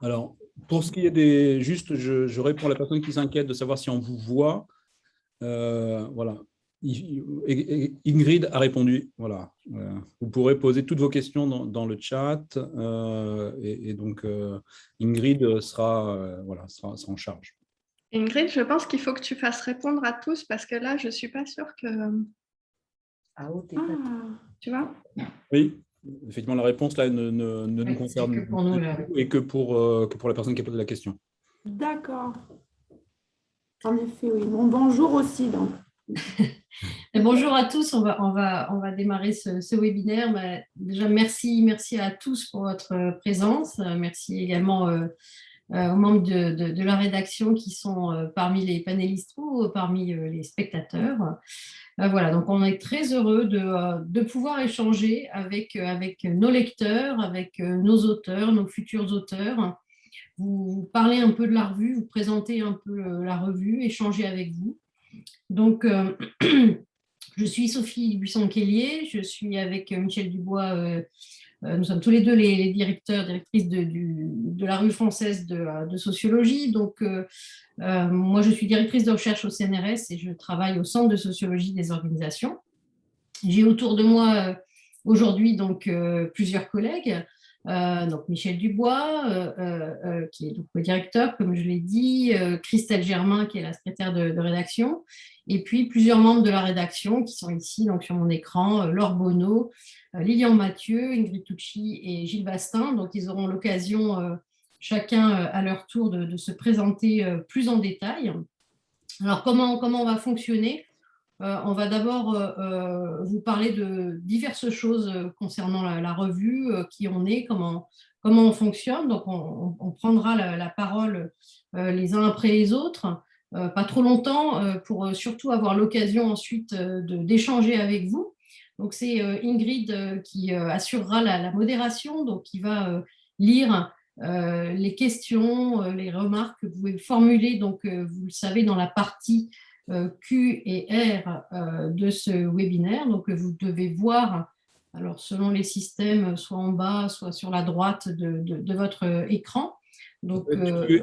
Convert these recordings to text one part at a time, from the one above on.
Alors, pour ce qui est juste, je réponds à la personne qui s'inquiète de savoir si on vous voit. Voilà. Ingrid a répondu. Voilà. Vous pourrez poser toutes vos questions dans le chat. Et donc, Ingrid sera en charge. Ingrid, je pense qu'il faut que tu fasses répondre à tous parce que là, je ne suis pas sûre que… tu vois ? Oui, effectivement, la réponse là ne nous concerne que pour nous, là. et que pour la personne qui a posé la question. D'accord. En effet, oui. Bon, bonjour aussi, donc. Bonjour à tous, on va démarrer ce webinaire. Déjà, merci à tous pour votre présence. Merci également aux membres de la rédaction qui sont parmi les panélistes ou parmi les spectateurs. Voilà, donc on est très heureux de pouvoir échanger avec nos lecteurs, avec nos auteurs, nos futurs auteurs, vous parler un peu de la revue, vous présenter un peu la revue, échanger avec vous. Donc, je suis Sophie Buisson-Kellier, je suis avec Michel Dubois, nous sommes tous les deux les directrices de la revue française de sociologie. Donc, moi, je suis directrice de recherche au CNRS et je travaille au Centre de sociologie des organisations. J'ai autour de moi aujourd'hui donc plusieurs collègues. Donc Michel Dubois, qui est donc le directeur, comme je l'ai dit, Christelle Germain, qui est la secrétaire de rédaction, et puis plusieurs membres de la rédaction qui sont ici donc sur mon écran, Laure Bonneau, Lilian Mathieu, Ingrid Tucci et Gilles Bastin. Donc ils auront l'occasion chacun à leur tour de se présenter plus en détail. Alors comment on va fonctionner ? On va d'abord vous parler de diverses choses concernant la revue, qui on est, comment on fonctionne. Donc, on prendra la parole les uns après les autres, pas trop longtemps, pour surtout avoir l'occasion ensuite d'échanger avec vous. Donc, c'est Ingrid qui assurera la modération, donc qui va lire les questions, les remarques que vous pouvez formuler, donc vous le savez, dans la partie Q et R de ce webinaire. Donc, vous devez voir, alors selon les systèmes, soit en bas, soit sur la droite de votre écran. Donc,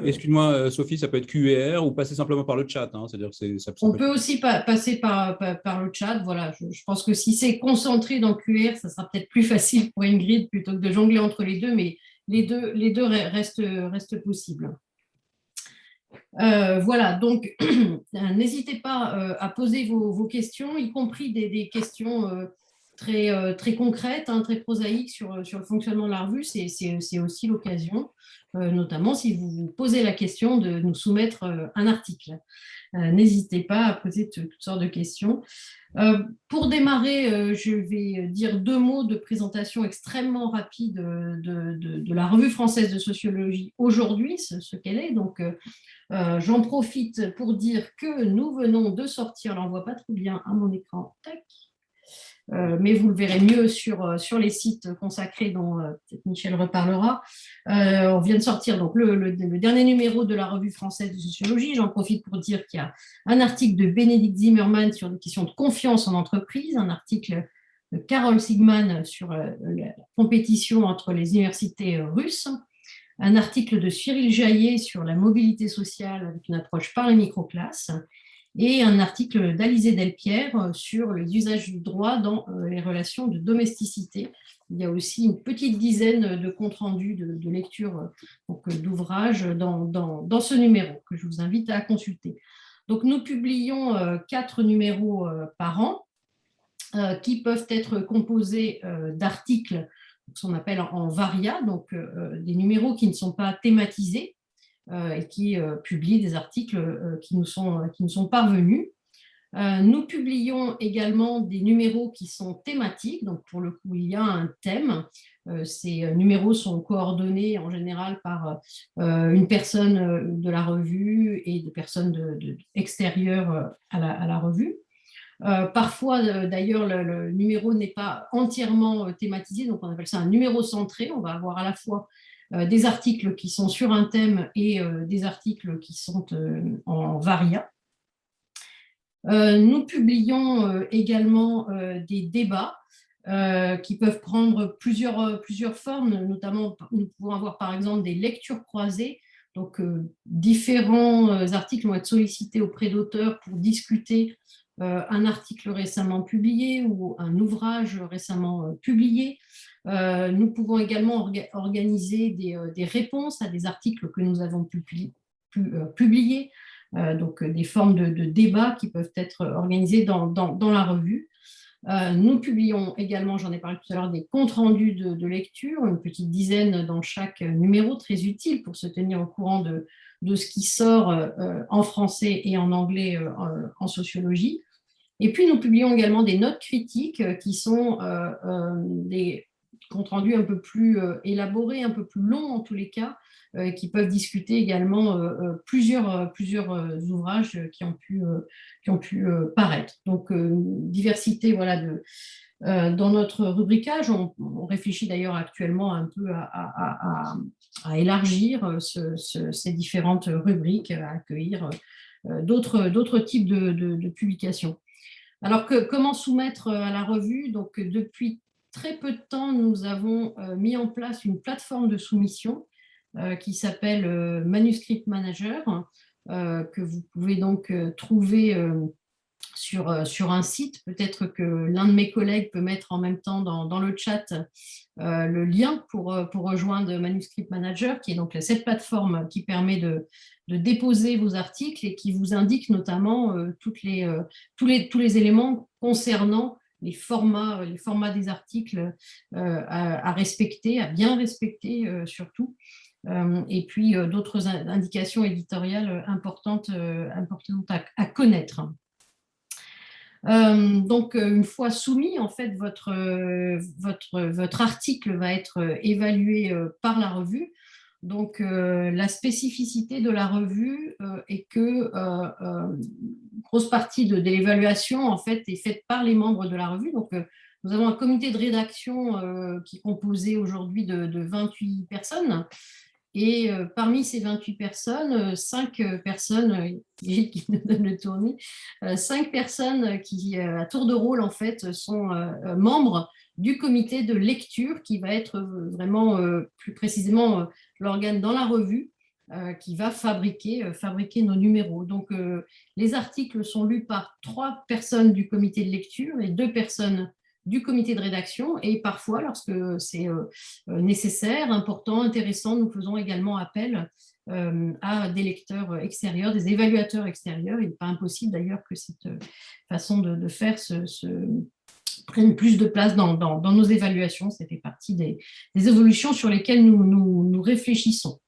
excuse-moi, Sophie, ça peut être Q et R ou passer simplement par le chat. Hein, c'est-à-dire que on peut aussi passer par le chat. Voilà, je pense que si c'est concentré dans QR, ça sera peut-être plus facile pour Ingrid plutôt que de jongler entre les deux, mais les deux restent possibles. Voilà, donc n'hésitez pas à poser vos questions, y compris des questions très concrètes, hein, très prosaïques sur le fonctionnement de la revue. C'est aussi l'occasion, notamment si vous vous posez la question de nous soumettre un article. N'hésitez pas à poser toutes sortes de questions. Pour démarrer, je vais dire 2 mots de présentation extrêmement rapide de la revue française de sociologie aujourd'hui, ce qu'elle est. Donc, j'en profite pour dire que nous venons de sortir, là on ne voit pas trop bien à mon écran, tac, mais vous le verrez mieux sur les sites consacrés dont peut-être Michel reparlera. On vient de sortir donc, le dernier numéro de la revue française de sociologie. J'en profite pour dire qu'il y a un article de Bénédicte Zimmermann sur les questions de confiance en entreprise, un article de Carol Sigman sur la compétition entre les universités russes, un article de Cyril Jaillet sur la mobilité sociale avec une approche par les microclasses, et un article d'Alizé Delpierre sur les usages du droit dans les relations de domesticité. Il y a aussi une petite dizaine de comptes rendus de lecture d'ouvrages dans ce numéro que je vous invite à consulter. Donc, nous publions 4 numéros par an qui peuvent être composés d'articles, ce qu'on appelle en varia, donc des numéros qui ne sont pas thématisés, et qui publient des articles qui nous sont parvenus. Nous publions également des numéros qui sont thématiques, donc pour le coup, il y a un thème. Ces numéros sont coordonnés en général par une personne de la revue et des personnes extérieures à la revue. Parfois, d'ailleurs, le numéro n'est pas entièrement thématisé, donc on appelle ça un numéro centré. On va avoir à la fois des articles qui sont sur un thème et des articles qui sont en varia. Nous publions également des débats. qui peuvent prendre plusieurs formes, notamment nous pouvons avoir par exemple des lectures croisées. Donc, différents articles vont être sollicités auprès d'auteurs pour discuter un article récemment publié ou un ouvrage récemment publié. Nous pouvons également organiser des réponses à des articles que nous avons publiés, donc des formes de débats qui peuvent être organisées dans la revue. Nous publions également, j'en ai parlé tout à l'heure, des comptes rendus de lecture, une petite dizaine dans chaque numéro, très utile pour se tenir au courant de ce qui sort en français et en anglais en sociologie. Et puis, nous publions également des notes critiques qui sont des comptes rendus un peu plus élaborés, un peu plus longs en tous les cas, qui peuvent discuter également plusieurs ouvrages qui ont pu paraître. Donc, diversité voilà, dans notre rubricage. On réfléchit d'ailleurs actuellement un peu à élargir ces différentes rubriques, à accueillir d'autres types de publications. Alors, comment soumettre à la revue? Donc, depuis très peu de temps, nous avons mis en place une plateforme de soumission qui s'appelle Manuscript Manager, que vous pouvez donc trouver sur un site. Peut-être que l'un de mes collègues peut mettre en même temps dans le chat le lien pour rejoindre Manuscript Manager, qui est donc cette plateforme qui permet de déposer vos articles et qui vous indique notamment tous les éléments concernant les formats des articles à respecter, à bien respecter surtout. Et puis d'autres indications éditoriales importantes à connaître. Donc, une fois soumis, en fait, votre article va être évalué par la revue. Donc, la spécificité de la revue est que grosse partie de l'évaluation, en fait, est faite par les membres de la revue. Donc, nous avons un comité de rédaction qui est composé aujourd'hui de 28 personnes. Et parmi ces 28 personnes, 5 personnes, qui nous donnent le tournis, 5 personnes qui, à tour de rôle, en fait, sont membres du comité de lecture qui va être vraiment, plus précisément, l'organe dans la revue qui va fabriquer nos numéros. Donc, les articles sont lus par 3 personnes du comité de lecture et 2 personnes du comité de rédaction, et parfois, lorsque c'est nécessaire, important, intéressant, nous faisons également appel à des lecteurs extérieurs, des évaluateurs extérieurs. Il n'est pas impossible d'ailleurs que cette façon de faire prenne plus de place dans nos évaluations. Ça fait partie des évolutions sur lesquelles nous réfléchissons.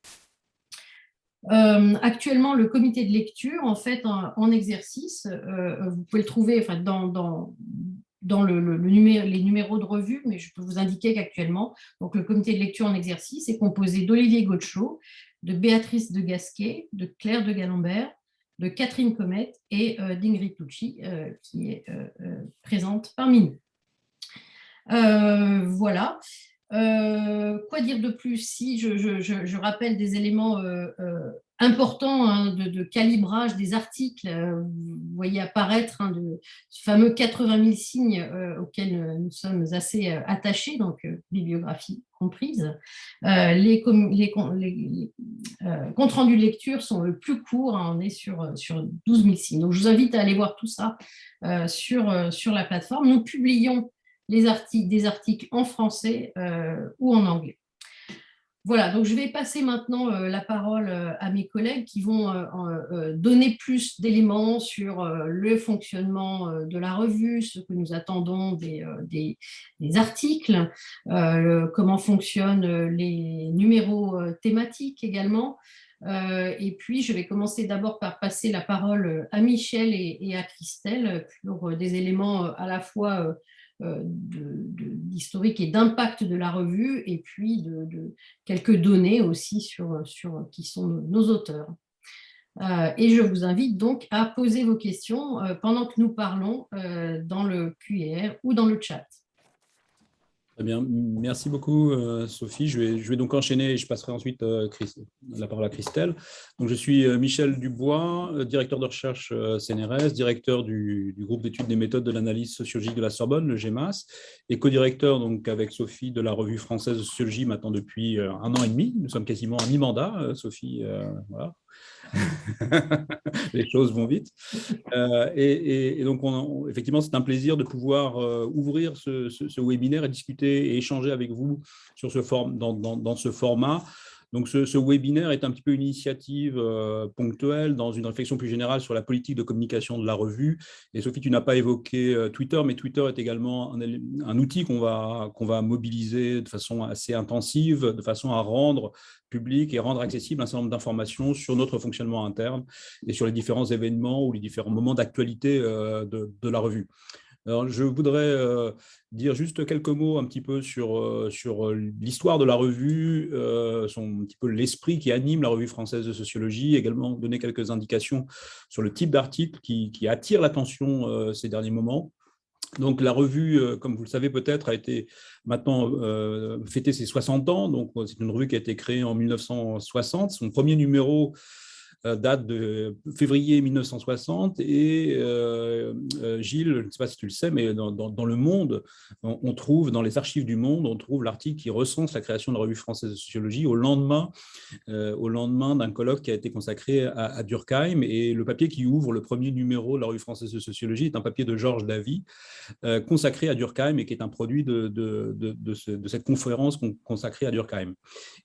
Actuellement, le comité de lecture, en fait, en exercice, vous pouvez le trouver dans les numéros de revue, mais je peux vous indiquer qu'actuellement, donc le comité de lecture en exercice est composé d'Olivier Gauchot, de Béatrice de Gasquet, de Claire de Galambert, de Catherine Comette et d'Ingrid Tucci, qui est présente parmi nous. Voilà. Quoi dire de plus? Si je rappelle des éléments important de calibrage des articles. Vous voyez apparaître ce fameux 80 000 signes auxquels nous sommes assez attachés, donc bibliographie comprise. Les comptes rendus de lecture sont le plus courts, on est sur 12 000 signes. Donc, je vous invite à aller voir tout ça sur la plateforme. Nous publions des articles en français ou en anglais. Voilà, donc je vais passer maintenant la parole à mes collègues qui vont donner plus d'éléments sur le fonctionnement de la revue, ce que nous attendons des articles, comment fonctionnent les numéros thématiques également. Et puis, je vais commencer d'abord par passer la parole à Michel et à Christelle pour des éléments à la fois d'historique et d'impact de la revue, et puis de quelques données aussi sur qui sont nos auteurs. Et je vous invite donc à poser vos questions pendant que nous parlons dans le QR ou dans le chat. Très bien, merci beaucoup Sophie. Je vais donc enchaîner et je passerai ensuite la parole à Christelle. Donc, je suis Michel Dubois, directeur de recherche CNRS, directeur du groupe d'études des méthodes de l'analyse sociologique de la Sorbonne, le GEMAS, et co-directeur donc, avec Sophie de la revue française de sociologie maintenant depuis 1 an et demi. Nous sommes quasiment à mi-mandat, Sophie. Voilà. Les choses vont vite. Et donc, effectivement, c'est un plaisir de pouvoir ouvrir ce webinaire et discuter et échanger avec vous sur dans ce format. Donc, ce webinaire est un petit peu une initiative ponctuelle dans une réflexion plus générale sur la politique de communication de la revue. Et Sophie, tu n'as pas évoqué Twitter, mais Twitter est également un outil qu'on va mobiliser de façon assez intensive, de façon à rendre public et rendre accessible un certain nombre d'informations sur notre fonctionnement interne et sur les différents événements ou les différents moments d'actualité de la revue. Alors, je voudrais dire juste quelques mots un petit peu sur l'histoire de la revue, un petit peu l'esprit qui anime la revue française de sociologie, également donner quelques indications sur le type d'article qui attire l'attention ces derniers moments. Donc, la revue, comme vous le savez peut-être, a été maintenant fêté ses 60 ans. Donc, c'est une revue qui a été créée en 1960. Son premier numéro date de février 1960 et Gilles, je ne sais pas si tu le sais, mais dans le Monde, on trouve, dans les archives du Monde, on trouve l'article qui recense la création de la revue française de sociologie au lendemain d'un colloque qui a été consacré à Durkheim, et le papier qui ouvre le premier numéro de la revue française de sociologie est un papier de Georges Davy consacré à Durkheim et qui est un produit de cette conférence consacrée à Durkheim.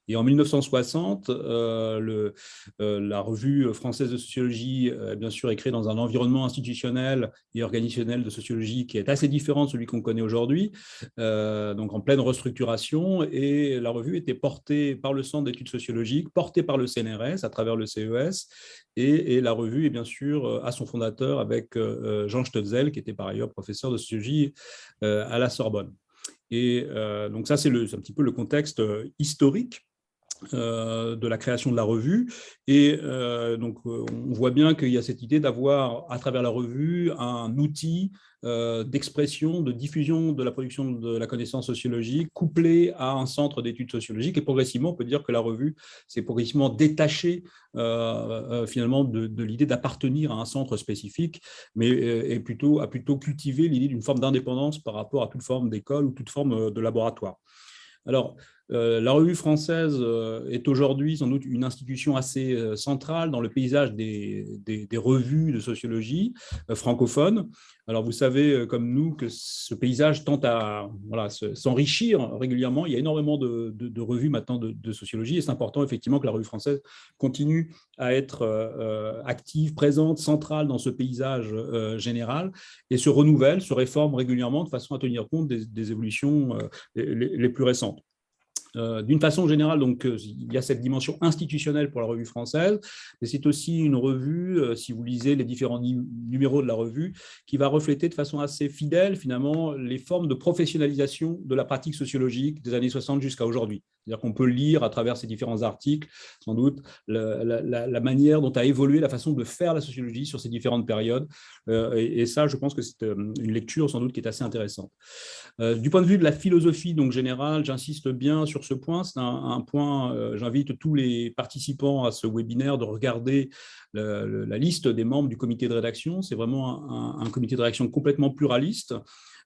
Et en 1960, la revue française de sociologie, bien sûr, est créée dans un environnement institutionnel et organisationnel de sociologie qui est assez différent de celui qu'on connaît aujourd'hui, donc en pleine restructuration. Et la revue était portée par le Centre d'études sociologiques, portée par le CNRS à travers le CES. Et la revue est bien sûr à son fondateur avec Jean Stötzel, qui était par ailleurs professeur de sociologie à la Sorbonne. Et donc ça, c'est un petit peu le contexte historique de la création de la revue. Et donc, on voit bien qu'il y a cette idée d'avoir, à travers la revue, un outil d'expression, de diffusion de la production de la connaissance sociologique, couplé à un centre d'études sociologiques. Et progressivement, on peut dire que la revue s'est progressivement détachée finalement de l'idée d'appartenir à un centre spécifique, mais a plutôt cultivé l'idée d'une forme d'indépendance par rapport à toute forme d'école ou toute forme de laboratoire. Alors, la revue française est aujourd'hui sans doute une institution assez centrale dans le paysage des revues de sociologie francophones. Alors, vous savez, comme nous, que ce paysage tente à s'enrichir régulièrement. Il y a énormément de revues maintenant de sociologie, et c'est important effectivement que la revue française continue à être active, présente, centrale dans ce paysage général, et se renouvelle, se réforme régulièrement de façon à tenir compte des évolutions les plus récentes. D'une façon générale, donc, il y a cette dimension institutionnelle pour la revue française, mais c'est aussi une revue, si vous lisez les différents numéros de la revue, qui va refléter de façon assez fidèle, finalement, les formes de professionnalisation de la pratique sociologique des années 60 jusqu'à aujourd'hui. C'est-à-dire qu'on peut lire à travers ces différents articles, sans doute, la manière dont a évolué la façon de faire la sociologie sur ces différentes périodes. Et ça, je pense que c'est une lecture, sans doute, qui est assez intéressante. Du point de vue de la philosophie donc, générale, j'insiste bien sur ce point. C'est un point, j'invite tous les participants à ce webinaire de regarder la liste des membres du comité de rédaction. C'est vraiment un comité de rédaction complètement pluraliste.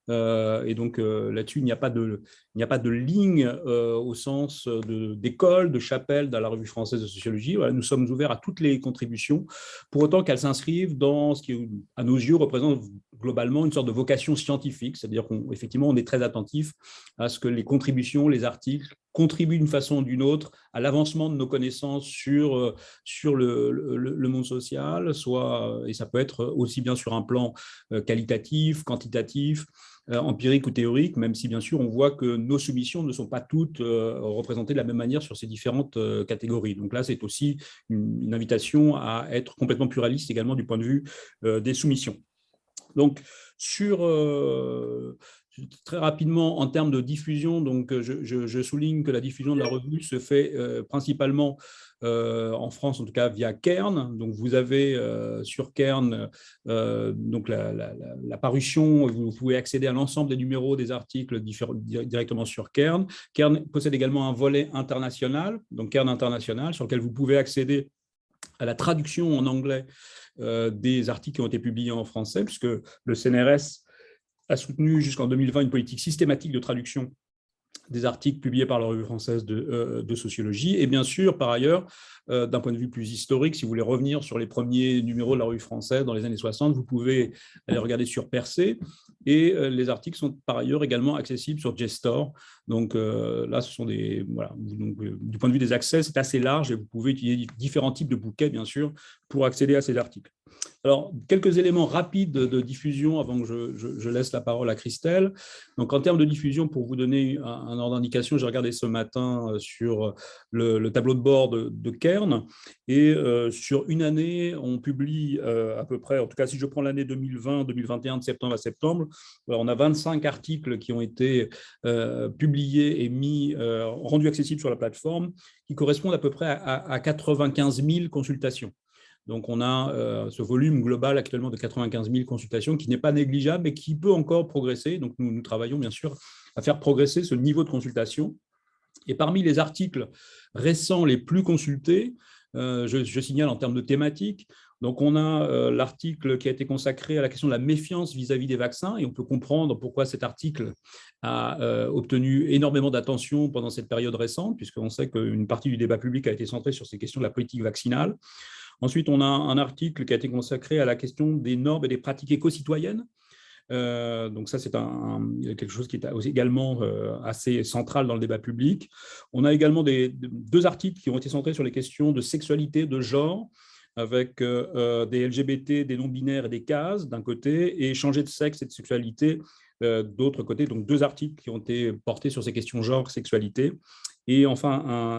Et donc là-dessus, il n'y a pas de ligne au sens d'école, de chapelle dans la revue française de sociologie. Voilà, nous sommes ouverts à toutes les contributions, pour autant qu'elles s'inscrivent dans ce qui, à nos yeux, représente globalement une sorte de vocation scientifique, c'est-à-dire qu'effectivement, on est très attentif à ce que les contributions, les articles contribuent d'une façon ou d'une autre à l'avancement de nos connaissances sur le monde social, et ça peut être aussi bien sur un plan qualitatif, quantitatif, empirique ou théorique, même si bien sûr on voit que nos soumissions ne sont pas toutes représentées de la même manière sur ces différentes catégories. Donc là, c'est aussi une invitation à être complètement pluraliste également du point de vue des soumissions. Donc, sur Très rapidement, en termes de diffusion, donc je souligne que la diffusion de la revue se fait principalement en France, en tout cas via Cairn. Donc vous avez sur Cairn donc la parution, vous pouvez accéder à l'ensemble des numéros des articles directement sur Cairn. Cairn possède également un volet international, donc Cairn International, sur lequel vous pouvez accéder à la traduction en anglais des articles qui ont été publiés en français, puisque le CNRS a soutenu jusqu'en 2020 une politique systématique de traduction des articles publiés par la Revue française de sociologie. Et bien sûr, par ailleurs, d'un point de vue plus historique, si vous voulez revenir sur les premiers numéros de la Revue française dans les années 60, vous pouvez aller regarder sur Percé. Et les articles sont par ailleurs également accessibles sur JSTOR. Donc là, ce sont des... Voilà, donc, du point de vue des accès, c'est assez large et vous pouvez utiliser différents types de bouquets, bien sûr, pour accéder à ces articles. Alors, quelques éléments rapides de diffusion avant que je laisse la parole à Christelle. Donc, en termes de diffusion, pour vous donner un ordre d'indication, j'ai regardé ce matin sur le tableau de bord de Cairn. Et sur une année, on publie à peu près, en tout cas, si je prends l'année 2020-2021, de septembre à septembre, on a 25 articles qui ont été publiés et rendus accessibles sur la plateforme, qui correspondent à peu près à 95 000 consultations. Donc, on a ce volume global actuellement de 95 000 consultations qui n'est pas négligeable, mais qui peut encore progresser. Donc, nous travaillons bien sûr à faire progresser ce niveau de consultation. Et parmi les articles récents les plus consultés, je signale en termes de thématiques, donc on a l'article qui a été consacré à la question de la méfiance vis-à-vis des vaccins, et on peut comprendre pourquoi cet article a obtenu énormément d'attention pendant cette période récente, puisqu'on sait qu'une partie du débat public a été centrée sur ces questions de la politique vaccinale. Ensuite, on a un article qui a été consacré à la question des normes et des pratiques éco-citoyennes. Donc ça, c'est quelque chose qui est également assez central dans le débat public. On a également deux articles qui ont été centrés sur les questions de sexualité, de genre, avec des LGBT, des non-binaires et des cases d'un côté, et changer de sexe et de sexualité d'autre côté. Donc deux articles qui ont été portés sur ces questions genre, sexualité. Et enfin,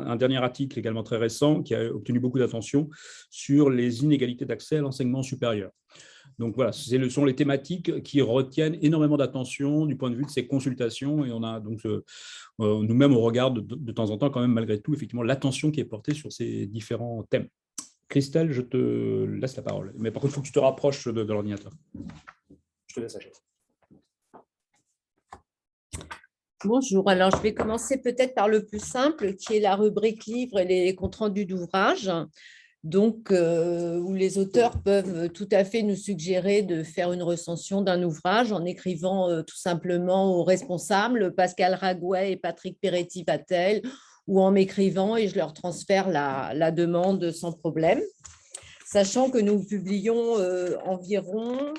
un dernier article également très récent qui a obtenu beaucoup d'attention sur les inégalités d'accès à l'enseignement supérieur. Donc voilà, ce sont les thématiques qui retiennent énormément d'attention du point de vue de ces consultations. Et on a donc, nous-mêmes, on regarde de temps en temps quand même, malgré tout, effectivement, l'attention qui est portée sur ces différents thèmes. Christelle, je te laisse la parole. Mais par contre, il faut que tu te rapproches de l'ordinateur. Je te laisse la chaise. Bonjour, alors je vais commencer peut-être par le plus simple, qui est la rubrique livres et les comptes rendus d'ouvrages, donc où les auteurs peuvent tout à fait nous suggérer de faire une recension d'un ouvrage en écrivant tout simplement aux responsables, Pascal Ragouet et Patrick Peretti-Patel, ou en m'écrivant et je leur transfère la demande sans problème, sachant que nous publions environ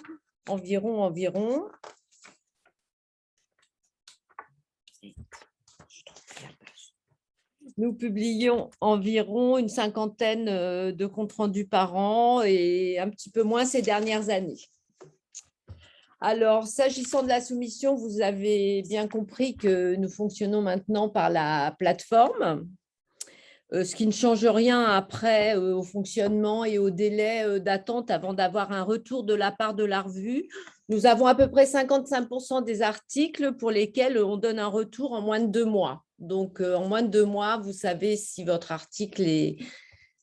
Nous publions environ une cinquantaine de comptes rendus par an et un petit peu moins ces dernières années. Alors, s'agissant de la soumission, vous avez bien compris que nous fonctionnons maintenant par la plateforme, ce qui ne change rien après au fonctionnement et au délai d'attente avant d'avoir un retour de la part de la revue. Nous avons à peu près 55% des articles pour lesquels on donne un retour en moins de 2 mois. Donc, en moins de 2 mois, vous savez si votre article est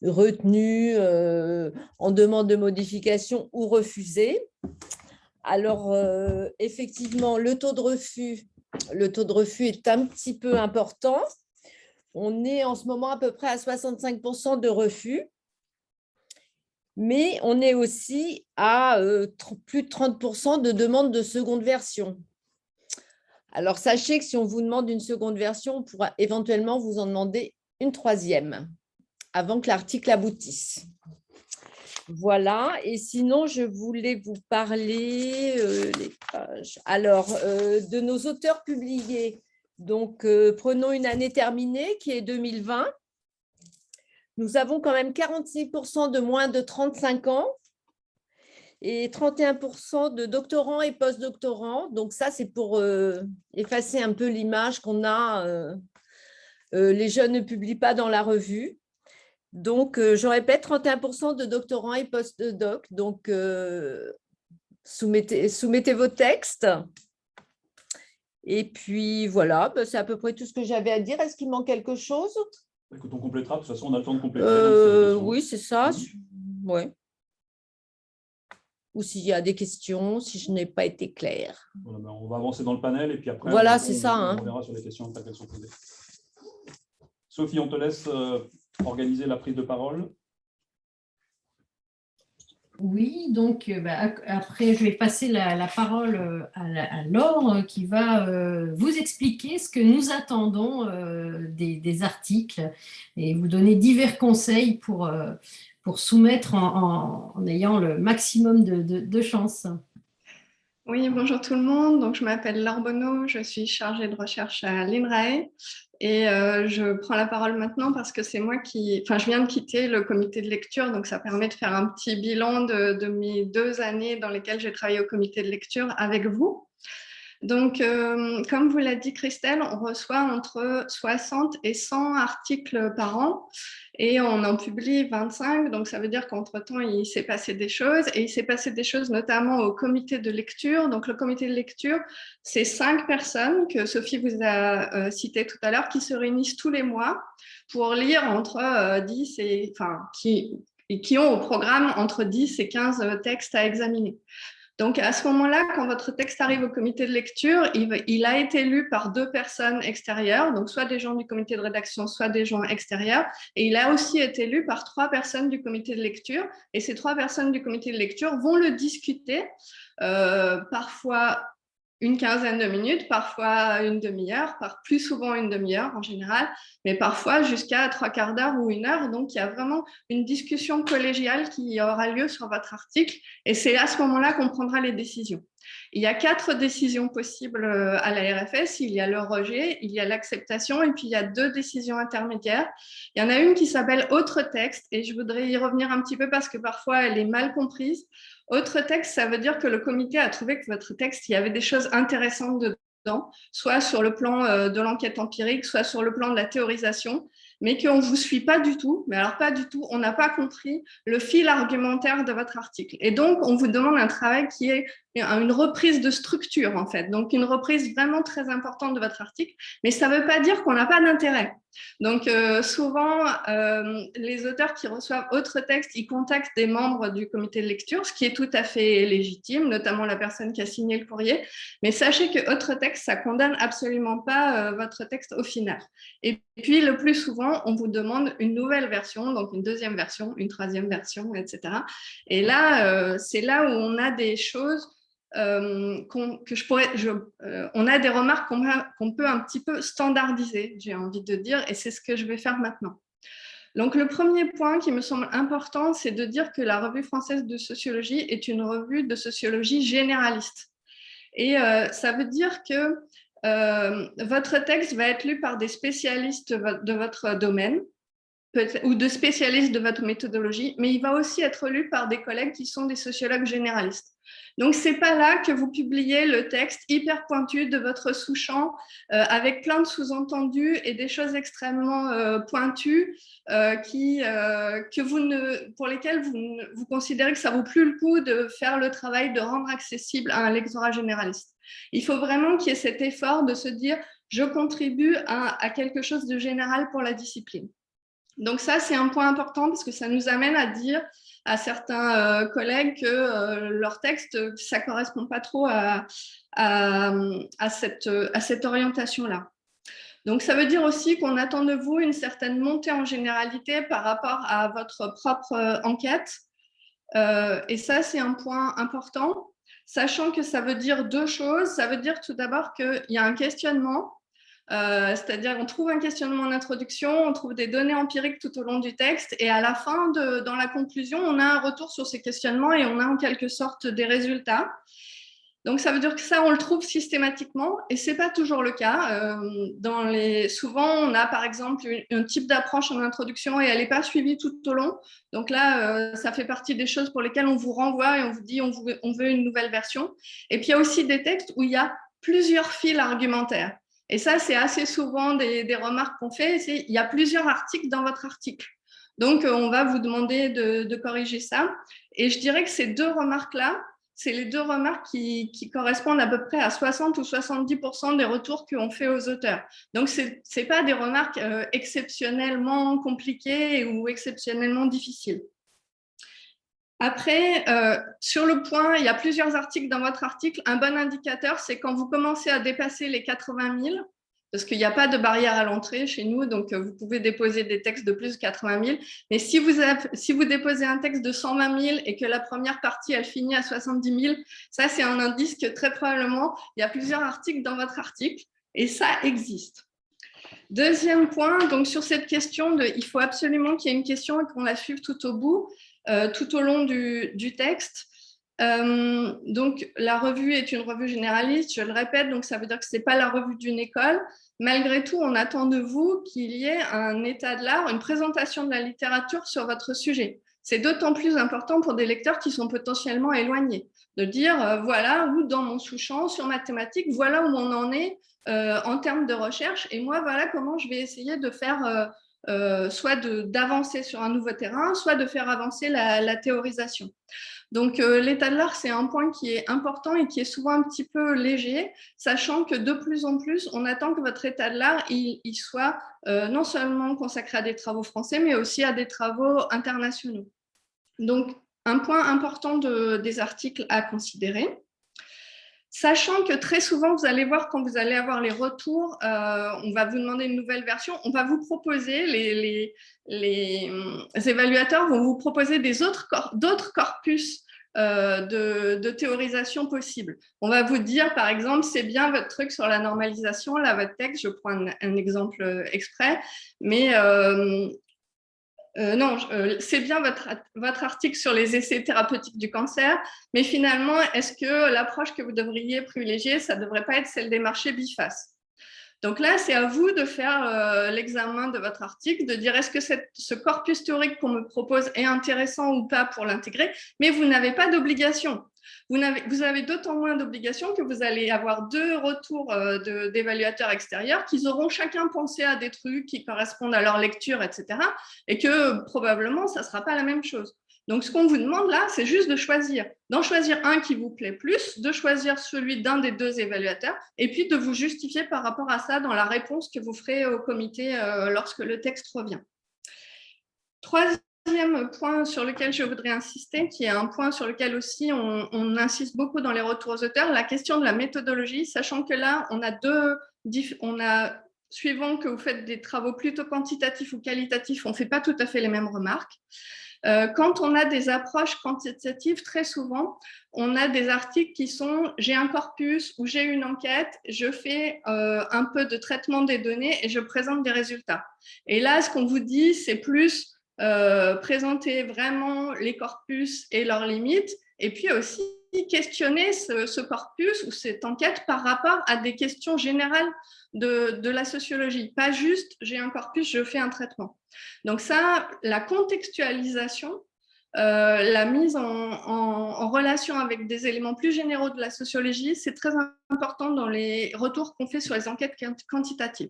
retenu en demande de modification ou refusé. Alors, effectivement, le taux de refus est un petit peu important. On est en ce moment à peu près à 65% de refus, mais on est aussi à plus de 30% de demandes de seconde version. Alors, sachez que si on vous demande une seconde version, on pourra éventuellement vous en demander une troisième avant que l'article aboutisse. Voilà, et sinon, je voulais vous parler les pages. Alors, de nos auteurs publiés. Donc, prenons une année terminée qui est 2020. Nous avons quand même 46% de moins de 35 ans et 31% de doctorants et post-doctorants. Donc, ça, c'est pour effacer un peu l'image qu'on a. Les jeunes ne publient pas dans la revue. Donc, je répète, 31% de doctorants et post-doc. Donc, soumettez vos textes. Et puis voilà, c'est à peu près tout ce que j'avais à dire. Est-ce qu'il manque quelque chose? Écoute, on complétera. De toute façon, on a le temps de compléter. Oui, c'est ça. Ouais. Ou s'il y a des questions, si je n'ai pas été claire. Voilà, ben, on va avancer dans le panel et puis après, Voilà, c'est ça. On verra sur les questions après qu'elles sont posées. Sophie, on te laisse organiser la prise de parole. Oui, donc après, je vais passer la parole à Laure qui va vous expliquer ce que nous attendons des articles et vous donner divers conseils pour soumettre en ayant le maximum de chances. Oui, bonjour tout le monde. Donc, je m'appelle Laure Bonneau, je suis chargée de recherche à l'INRAE et je prends la parole maintenant parce que c'est moi je viens de quitter le comité de lecture, donc ça permet de faire un petit bilan de mes 2 années dans lesquelles j'ai travaillé au comité de lecture avec vous. Donc, comme vous l'a dit Christelle, on reçoit entre 60 et 100 articles par an et on en publie 25. Donc, ça veut dire qu'entre-temps, il s'est passé des choses et il s'est passé des choses notamment au comité de lecture. Donc, le comité de lecture, c'est 5 personnes que Sophie vous a citées tout à l'heure qui se réunissent tous les mois pour lire entre 10 et, qui ont au programme entre 10 et 15 textes à examiner. Donc, à ce moment-là, quand votre texte arrive au comité de lecture, il a été lu par 2 personnes extérieures, donc soit des gens du comité de rédaction, soit des gens extérieurs. Et il a aussi été lu par 3 personnes du comité de lecture. Et ces 3 personnes du comité de lecture vont le discuter, parfois une quinzaine de minutes, parfois une demi-heure, plus souvent une demi-heure en général, mais parfois jusqu'à 3/4 d'heure ou 1 heure. Donc, il y a vraiment une discussion collégiale qui aura lieu sur votre article et c'est à ce moment-là qu'on prendra les décisions. Il y a 4 décisions possibles à la RFS. Il y a le rejet, il y a l'acceptation et puis il y a 2 décisions intermédiaires. Il y en a une qui s'appelle « Autre texte » et je voudrais y revenir un petit peu parce que parfois elle est mal comprise. Autre texte, ça veut dire que le comité a trouvé que votre texte, il y avait des choses intéressantes dedans, soit sur le plan de l'enquête empirique, soit sur le plan de la théorisation, mais qu'on ne vous suit pas du tout. Mais alors pas du tout, on n'a pas compris le fil argumentaire de votre article. Et donc, on vous demande un travail qui est une reprise de structure, en fait. Donc, une reprise vraiment très importante de votre article, mais ça ne veut pas dire qu'on n'a pas d'intérêt. Donc, souvent, les auteurs qui reçoivent autre texte, ils contactent des membres du comité de lecture, ce qui est tout à fait légitime, notamment la personne qui a signé le courrier. Mais sachez que autre texte, ça ne condamne absolument pas votre texte au final. Et puis, le plus souvent, on vous demande une nouvelle version, donc une 2e version, une 3e version, etc. Et là, c'est là où on a des choses on a des remarques qu'on peut un petit peu standardiser, j'ai envie de dire, et c'est ce que je vais faire maintenant. Donc, le premier point qui me semble important, c'est de dire que la Revue française de sociologie est une revue de sociologie généraliste. Et ça veut dire que votre texte va être lu par des spécialistes de votre domaine, ou de spécialistes de votre méthodologie, mais il va aussi être lu par des collègues qui sont des sociologues généralistes. Donc, ce n'est pas là que vous publiez le texte hyper pointu de votre sous-champ avec plein de sous-entendus et des choses extrêmement pointues pour lesquelles vous considérez que ça ne vaut plus le coup de faire le travail de rendre accessible à un lectorat généraliste. Il faut vraiment qu'il y ait cet effort de se dire « je contribue à quelque chose de général pour la discipline ». Donc ça, c'est un point important parce que ça nous amène à dire à certains collègues que leur texte, ça ne correspond pas trop à cette orientation-là. Donc, ça veut dire aussi qu'on attend de vous une certaine montée en généralité par rapport à votre propre enquête. Et ça, c'est un point important, sachant que ça veut dire 2 choses. Ça veut dire tout d'abord qu'il y a un questionnement. C'est-à-dire on trouve un questionnement en introduction, on trouve des données empiriques tout au long du texte et à la fin, dans la conclusion, on a un retour sur ces questionnements et on a en quelque sorte des résultats. Donc, ça veut dire que ça, on le trouve systématiquement et ce n'est pas toujours le cas. Souvent, on a par exemple un type d'approche en introduction et elle n'est pas suivie tout au long. Donc là, ça fait partie des choses pour lesquelles on vous renvoie et on vous dit on veut une nouvelle version. Et puis, il y a aussi des textes où il y a plusieurs fils argumentaires. Et ça, c'est assez souvent des remarques qu'on fait. Il y a plusieurs articles dans votre article. Donc, on va vous demander de corriger ça. Et je dirais que ces 2 remarques-là, c'est les 2 remarques qui correspondent à peu près à 60 ou 70% des retours qu'on fait aux auteurs. Donc, ce n'est pas des remarques exceptionnellement compliquées ou exceptionnellement difficiles. Après, sur le point, il y a plusieurs articles dans votre article. Un bon indicateur, c'est quand vous commencez à dépasser les 80 000, parce qu'il n'y a pas de barrière à l'entrée chez nous, donc vous pouvez déposer des textes de plus de 80 000. Mais si vous déposez un texte de 120 000 et que la première partie, elle finit à 70 000, ça, c'est un indice que très probablement, il y a plusieurs articles dans votre article, et ça existe. Deuxième point, donc sur cette question il faut absolument qu'il y ait une question et qu'on la suive tout au bout, tout au long du texte. Donc, la revue est une revue généraliste, je le répète, donc ça veut dire que ce n'est pas la revue d'une école. Malgré tout, on attend de vous qu'il y ait un état de l'art, une présentation de la littérature sur votre sujet. C'est d'autant plus important pour des lecteurs qui sont potentiellement éloignés, de dire, voilà, ou dans mon sous-champ, sur ma thématique, voilà où on en est en termes de recherche, et moi, voilà comment je vais essayer de faire, soit d'avancer sur un nouveau terrain, soit de faire avancer la théorisation. Donc, l'état de l'art, c'est un point qui est important et qui est souvent un petit peu léger, sachant que de plus en plus, on attend que votre état de l'art il soit non seulement consacré à des travaux français, mais aussi à des travaux internationaux. Donc, un point important des articles à considérer. Sachant que très souvent, vous allez voir quand vous allez avoir les retours, on va vous demander une nouvelle version, on va vous proposer, les évaluateurs vont vous proposer d'autres corpus de théorisation possibles. On va vous dire, par exemple, c'est bien votre truc sur la normalisation, là, votre texte, je prends un exemple exprès, mais non, c'est bien votre article sur les essais thérapeutiques du cancer, mais finalement, est-ce que l'approche que vous devriez privilégier, ça ne devrait pas être celle des marchés bifaces? Donc là, c'est à vous de faire l'examen de votre article, de dire est-ce que ce corpus théorique qu'on me propose est intéressant ou pas pour l'intégrer, mais vous n'avez pas d'obligation. Vous avez d'autant moins d'obligations que vous allez avoir 2 retours d'évaluateurs extérieurs qui auront chacun pensé à des trucs qui correspondent à leur lecture, etc. Et que probablement, ça ne sera pas la même chose. Donc, ce qu'on vous demande là, c'est juste d'en choisir un qui vous plaît plus, de choisir celui d'un des 2 évaluateurs, et puis de vous justifier par rapport à ça dans la réponse que vous ferez au comité lorsque le texte revient. Troisième point sur lequel je voudrais insister, qui est un point sur lequel aussi on insiste beaucoup dans les retours aux auteurs, la question de la méthodologie, sachant que là, on a suivant que vous faites des travaux plutôt quantitatifs ou qualitatifs, on ne fait pas tout à fait les mêmes remarques. Quand on a des approches quantitatives, très souvent, on a des articles qui sont « j'ai un corpus » ou « j'ai une enquête, je fais un peu de traitement des données et je présente des résultats ». Et là, ce qu'on vous dit, c'est plus présenter vraiment les corpus et leurs limites, et puis aussi questionner ce corpus ou cette enquête par rapport à des questions générales de la sociologie. Pas juste, j'ai un corpus, je fais un traitement. Donc ça, la contextualisation, la mise en relation avec des éléments plus généraux de la sociologie, c'est très important dans les retours qu'on fait sur les enquêtes quantitatives.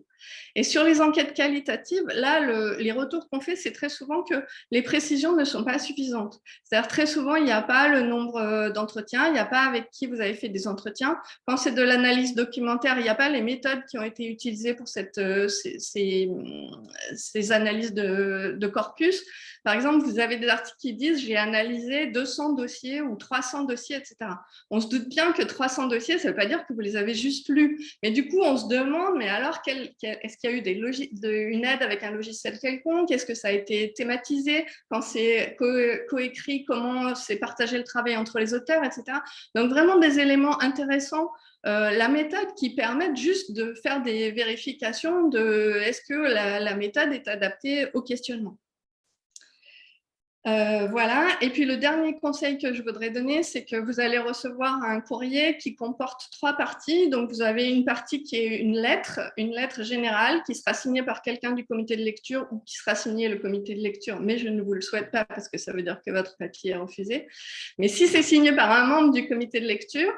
Et sur les enquêtes qualitatives, là, les retours qu'on fait, c'est très souvent que les précisions ne sont pas suffisantes. C'est-à-dire très souvent, il n'y a pas le nombre d'entretiens, il n'y a pas avec qui vous avez fait des entretiens. Quand c'est de l'analyse documentaire, il n'y a pas les méthodes qui ont été utilisées pour ces analyses de corpus. Par exemple, vous avez des articles qui disent « j'ai analysé 200 dossiers ou 300 dossiers, etc. » On se doute bien que 300 dossiers, ça ne veut pas dire que vous les avez juste lus. Mais du coup, on se demande, mais alors, est-ce qu'il y a eu une aide avec un logiciel quelconque? Est-ce que ça a été thématisé? Quand c'est coécrit, comment c'est partagé le travail entre les auteurs, etc. Donc, vraiment des éléments intéressants. La méthode qui permet juste de faire des vérifications de est-ce que la méthode est adaptée au questionnement. Voilà. Et puis le dernier conseil que je voudrais donner, c'est que vous allez recevoir un courrier qui comporte 3 parties. Donc vous avez une partie qui est une lettre générale qui sera signée par quelqu'un du comité de lecture ou qui sera signée le comité de lecture, mais je ne vous le souhaite pas parce que ça veut dire que votre papier est refusé. Mais si c'est signé par un membre du comité de lecture,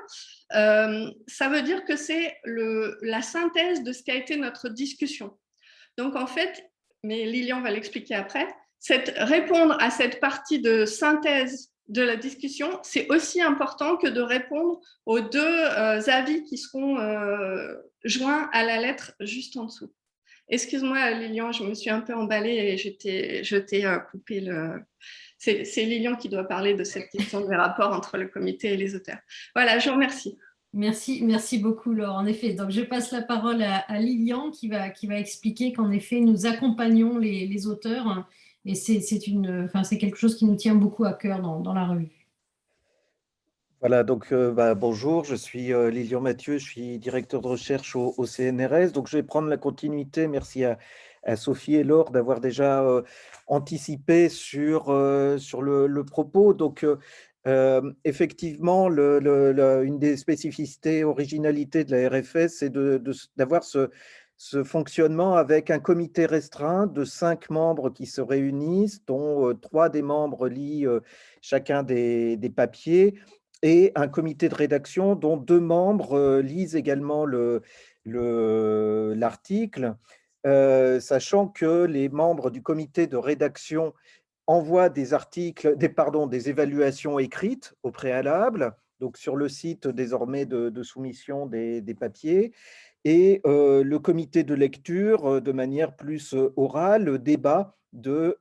ça veut dire que c'est la synthèse de ce qu'a été notre discussion. Donc en fait, mais Lilian va l'expliquer après, répondre à cette partie de synthèse de la discussion, c'est aussi important que de répondre aux deux avis qui seront joints à la lettre juste en dessous. Excuse-moi, Lilian, je me suis un peu emballée et je t'ai coupé le... C'est Lilian qui doit parler de cette question des rapports entre le comité et les auteurs. Voilà, je vous remercie. Merci beaucoup, Laure. En effet, donc je passe la parole à Lilian qui va expliquer qu'en effet, nous accompagnons les auteurs hein, et c'est quelque chose qui nous tient beaucoup à cœur dans la revue. Voilà, donc bonjour, je suis Lilian Mathieu, je suis directeur de recherche au CNRS. Donc je vais prendre la continuité. Merci à Sophie et Laure d'avoir déjà anticipé sur le propos. Donc effectivement, une des spécificités, originalités de la RFS, c'est d'avoir ce fonctionnement avec un comité restreint de 5 membres qui se réunissent, dont 3 des membres lisent chacun des papiers, et un comité de rédaction dont 2 membres lisent également l'article, sachant que les membres du comité de rédaction envoient des évaluations écrites au préalable, donc sur le site désormais de soumission des papiers, et le comité de lecture, de manière plus orale, débat de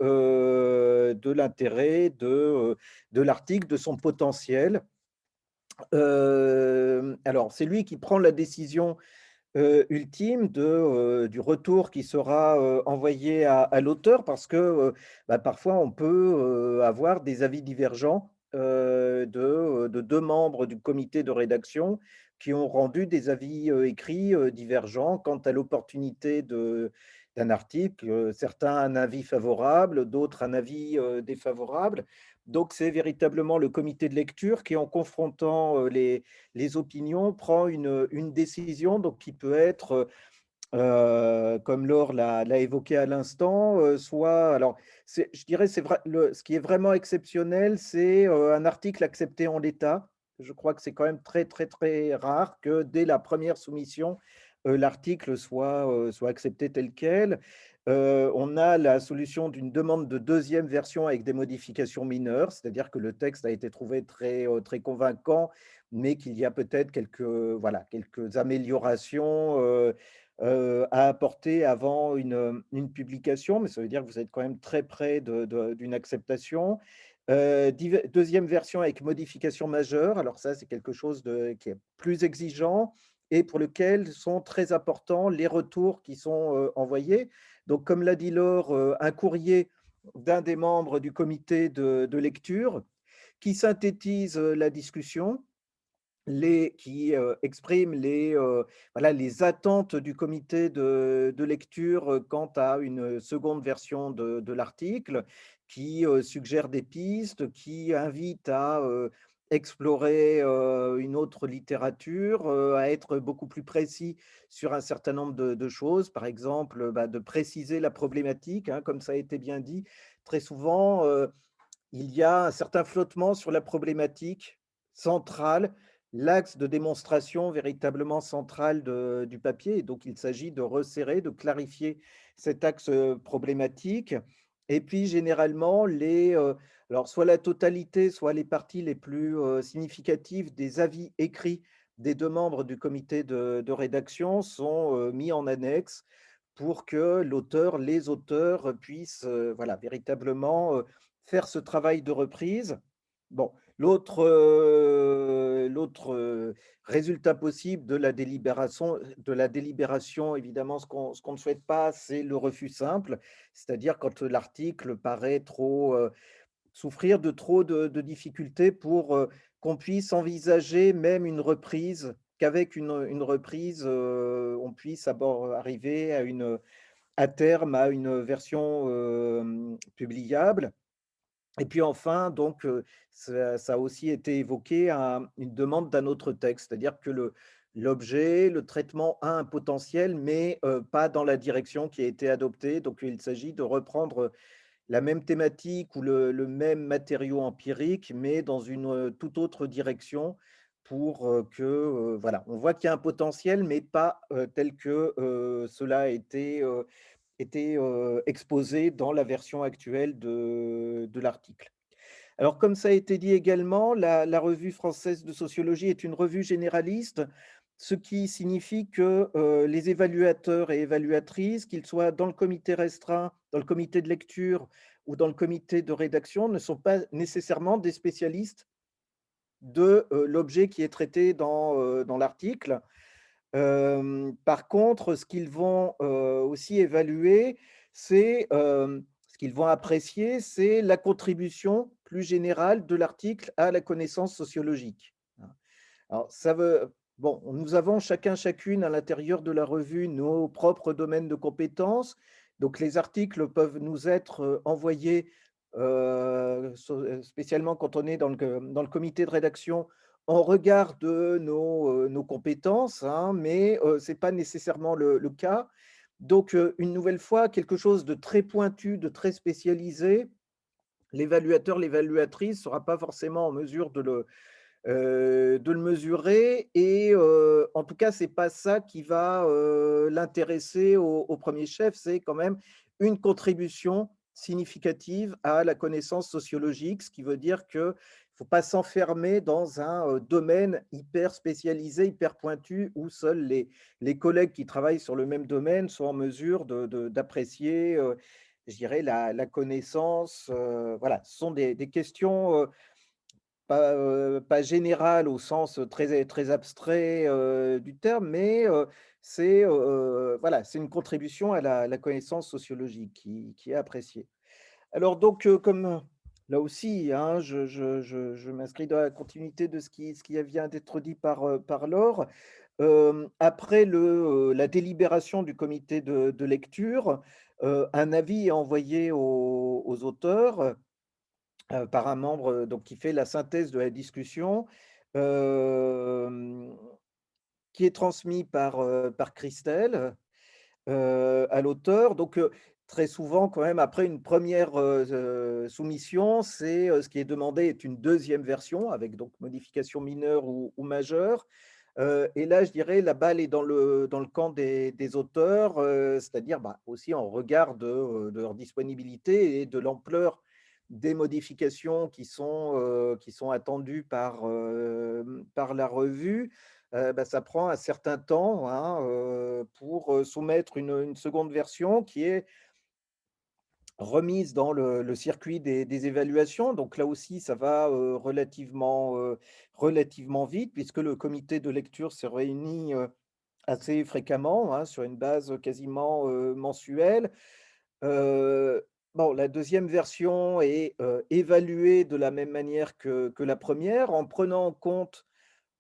l'intérêt de l'article, de son potentiel. Alors, c'est lui qui prend la décision ultime du retour qui sera envoyé à l'auteur, parce que parfois on peut avoir des avis divergents de 2 membres du comité de rédaction qui ont rendu des avis écrits divergents quant à l'opportunité d'un article. Certains un avis favorable, d'autres un avis défavorable. Donc c'est véritablement le comité de lecture qui, en confrontant les opinions, prend une décision donc, qui peut être, comme Laure l'a évoqué à l'instant, soit… Alors, je dirais, ce qui est vraiment exceptionnel, c'est un article accepté en l'état. Je crois que c'est quand même très, très, très rare que dès la première soumission, l'article soit accepté tel quel. On a la solution d'une demande de 2e version avec des modifications mineures, c'est-à-dire que le texte a été trouvé très, très convaincant, mais qu'il y a peut-être quelques améliorations à apporter avant une publication, mais ça veut dire que vous êtes quand même très près d'une acceptation. 2e version avec modification majeure, alors ça c'est quelque chose qui est plus exigeant et pour lequel sont très importants les retours qui sont envoyés. Donc, comme l'a dit Laure, un courrier d'un des membres du comité de lecture qui synthétise la discussion, qui exprime les attentes du comité de lecture quant à une seconde version de l'article, qui suggère des pistes, qui invite à explorer une autre littérature, à être beaucoup plus précis sur un certain nombre de choses, par exemple de préciser la problématique, hein, comme ça a été bien dit. Très souvent, il y a un certain flottement sur la problématique centrale, l'axe de démonstration véritablement central du papier. Et donc, il s'agit de resserrer, de clarifier cet axe problématique. Et puis, généralement, alors, soit la totalité, soit les parties les plus significatives des avis écrits des 2 membres du comité de rédaction sont mis en annexe pour que les auteurs puissent véritablement faire ce travail de reprise. Bon, l'autre résultat possible de la délibération, évidemment, ce qu'on ne souhaite pas, c'est le refus simple, c'est-à-dire quand l'article paraît souffrir de trop de difficultés pour qu'on puisse envisager même une reprise, qu'avec une reprise, on puisse arriver à terme à une version publiable. Et puis enfin, donc, ça a aussi été évoqué, une demande d'un autre texte, c'est-à-dire que l'objet, le traitement a un potentiel, mais pas dans la direction qui a été adoptée. Donc, il s'agit de reprendre la même thématique ou le même matériau empirique, mais dans une toute autre direction pour on voit qu'il y a un potentiel, mais pas tel que cela a été exposé dans la version actuelle de l'article. Alors, comme ça a été dit également, la Revue française de sociologie est une revue généraliste, ce qui signifie que les évaluateurs et évaluatrices, qu'ils soient dans le comité restreint, dans le comité de lecture ou dans le comité de rédaction, ne sont pas nécessairement des spécialistes de l'objet qui est traité dans l'article. Par contre, ce qu'ils vont aussi évaluer, c'est ce qu'ils vont apprécier, c'est la contribution plus générale de l'article à la connaissance sociologique. Alors, bon, nous avons chacune à l'intérieur de la revue nos propres domaines de compétences. Donc, les articles peuvent nous être envoyés, spécialement quand on est dans le comité de rédaction, en regard de nos compétences, hein, mais ce n'est pas nécessairement le cas. Donc, une nouvelle fois, quelque chose de très pointu, de très spécialisé, l'évaluateur, l'évaluatrice ne sera pas forcément en mesure de le mesurer. Et en tout cas, ce n'est pas ça qui va l'intéresser au premier chef, c'est quand même une contribution significative à la connaissance sociologique, ce qui veut dire qu'il ne faut pas s'enfermer dans un domaine hyper spécialisé, hyper pointu, où seuls les collègues qui travaillent sur le même domaine sont en mesure d'apprécier, je dirais, la connaissance. Voilà, ce sont des questions pas générales au sens très, très abstrait du terme, mais c'est voilà, c'est une contribution à la connaissance sociologique qui est appréciée. Alors donc, comme là aussi, hein, je m'inscris dans la continuité de ce qui vient d'être dit par Laure. Après la délibération du comité de lecture, un avis est envoyé aux auteurs par un membre donc, qui fait la synthèse de la discussion, qui est transmis par Christelle à l'auteur. Donc, très souvent, quand même, après une première soumission, ce qui est demandé est une deuxième version, avec donc modification mineure ou majeure. Et là, je dirais, la balle est dans le camp des auteurs, c'est-à-dire aussi en regard de leur disponibilité et de l'ampleur des modifications qui sont attendues par la revue. Ça prend un certain temps, hein, pour soumettre une seconde version qui est remise dans le circuit des évaluations. Donc là aussi, ça va relativement vite, puisque le comité de lecture se réunit assez fréquemment, hein, sur une base quasiment mensuelle. Bon, la deuxième version est évaluée de la même manière que la première, en prenant en compte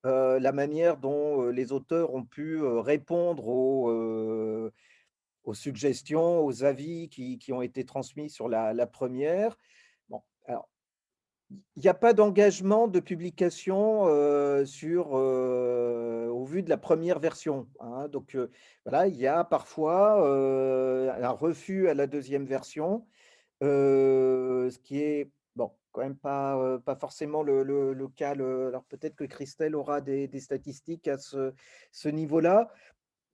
la manière dont les auteurs ont pu répondre aux suggestions, aux avis qui ont été transmis sur la première. Bon, alors, il n'y a pas d'engagement de publication au vu de la première version, hein. Donc, voilà, il y a parfois un refus à la deuxième version, ce qui est bon, quand même pas forcément le cas. Alors, peut-être que Christelle aura des statistiques à ce niveau-là.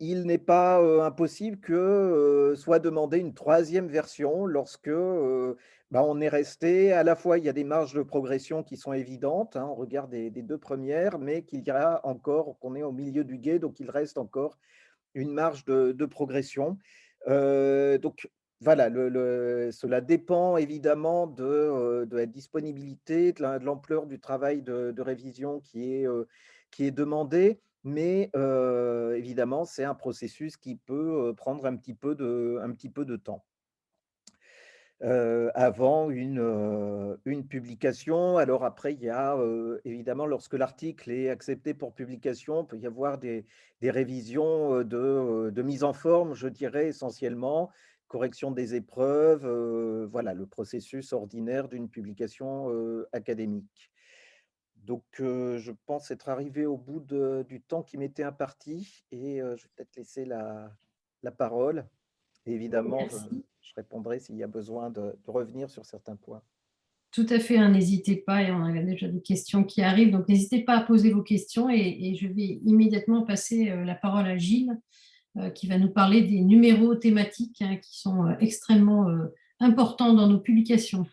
Il n'est pas impossible que soit demandée une troisième version lorsque on est resté, à la fois, il y a des marges de progression qui sont évidentes, hein, au regard des deux premières, mais qu'il y a encore, qu'on est au milieu du gué, donc il reste encore une marge de progression. Donc voilà, cela dépend évidemment de la disponibilité, de l'ampleur du travail de révision qui est demandé. Mais évidemment, c'est un processus qui peut prendre un petit peu de temps avant une publication. Alors après, il y a évidemment, lorsque l'article est accepté pour publication, il peut y avoir des révisions de mise en forme, je dirais essentiellement, correction des épreuves, voilà, le processus ordinaire d'une publication académique. Donc, je pense être arrivé au bout du temps qui m'était imparti et je vais peut-être laisser la parole. Et évidemment, je répondrai s'il y a besoin de revenir sur certains points. Tout à fait, hein, n'hésitez pas, et on a déjà des questions qui arrivent, donc n'hésitez pas à poser vos questions et je vais immédiatement passer la parole à Gilles qui va nous parler des numéros thématiques, hein, qui sont extrêmement importants dans nos publications.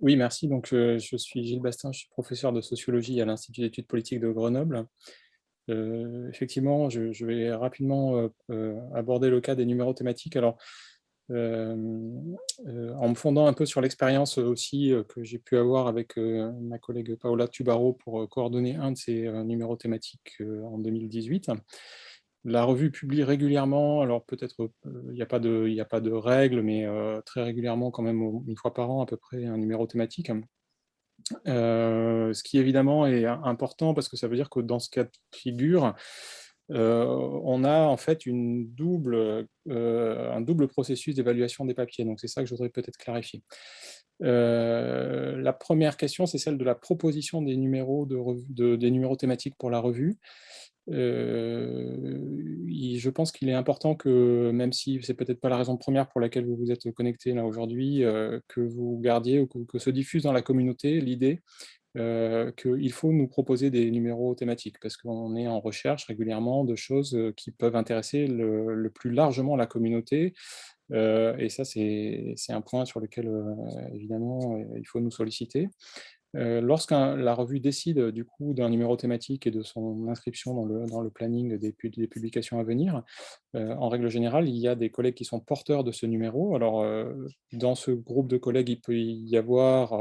Oui, merci. Donc, je suis Gilles Bastin, je suis professeur de sociologie à l'Institut d'études politiques de Grenoble. Effectivement, je vais rapidement aborder le cas des numéros thématiques. Alors, en me fondant un peu sur l'expérience aussi que j'ai pu avoir avec ma collègue Paola Tubaro pour coordonner un de ces numéros thématiques en 2018. La revue publie régulièrement, alors peut-être il n'y a pas de règles, mais très régulièrement quand même une fois par an à peu près un numéro thématique. Ce qui évidemment est important parce que ça veut dire que dans ce cas de figure, on a en fait un double processus d'évaluation des papiers. Donc c'est ça que je voudrais peut-être clarifier. La première question, c'est celle de la proposition des numéros, des numéros thématiques pour la revue. Je pense qu'il est important que, même si c'est peut-être pas la raison première pour laquelle vous vous êtes connecté là aujourd'hui, que vous gardiez ou que se diffuse dans la communauté l'idée qu'il faut nous proposer des numéros thématiques, parce qu'on est en recherche régulièrement de choses qui peuvent intéresser le plus largement la communauté. Et ça, c'est un point sur lequel, évidemment, il faut nous solliciter. Lorsque la revue décide du coup d'un numéro thématique et de son inscription dans le planning des publications à venir, en règle générale, il y a des collègues qui sont porteurs de ce numéro. Alors, dans ce groupe de collègues, il peut y avoir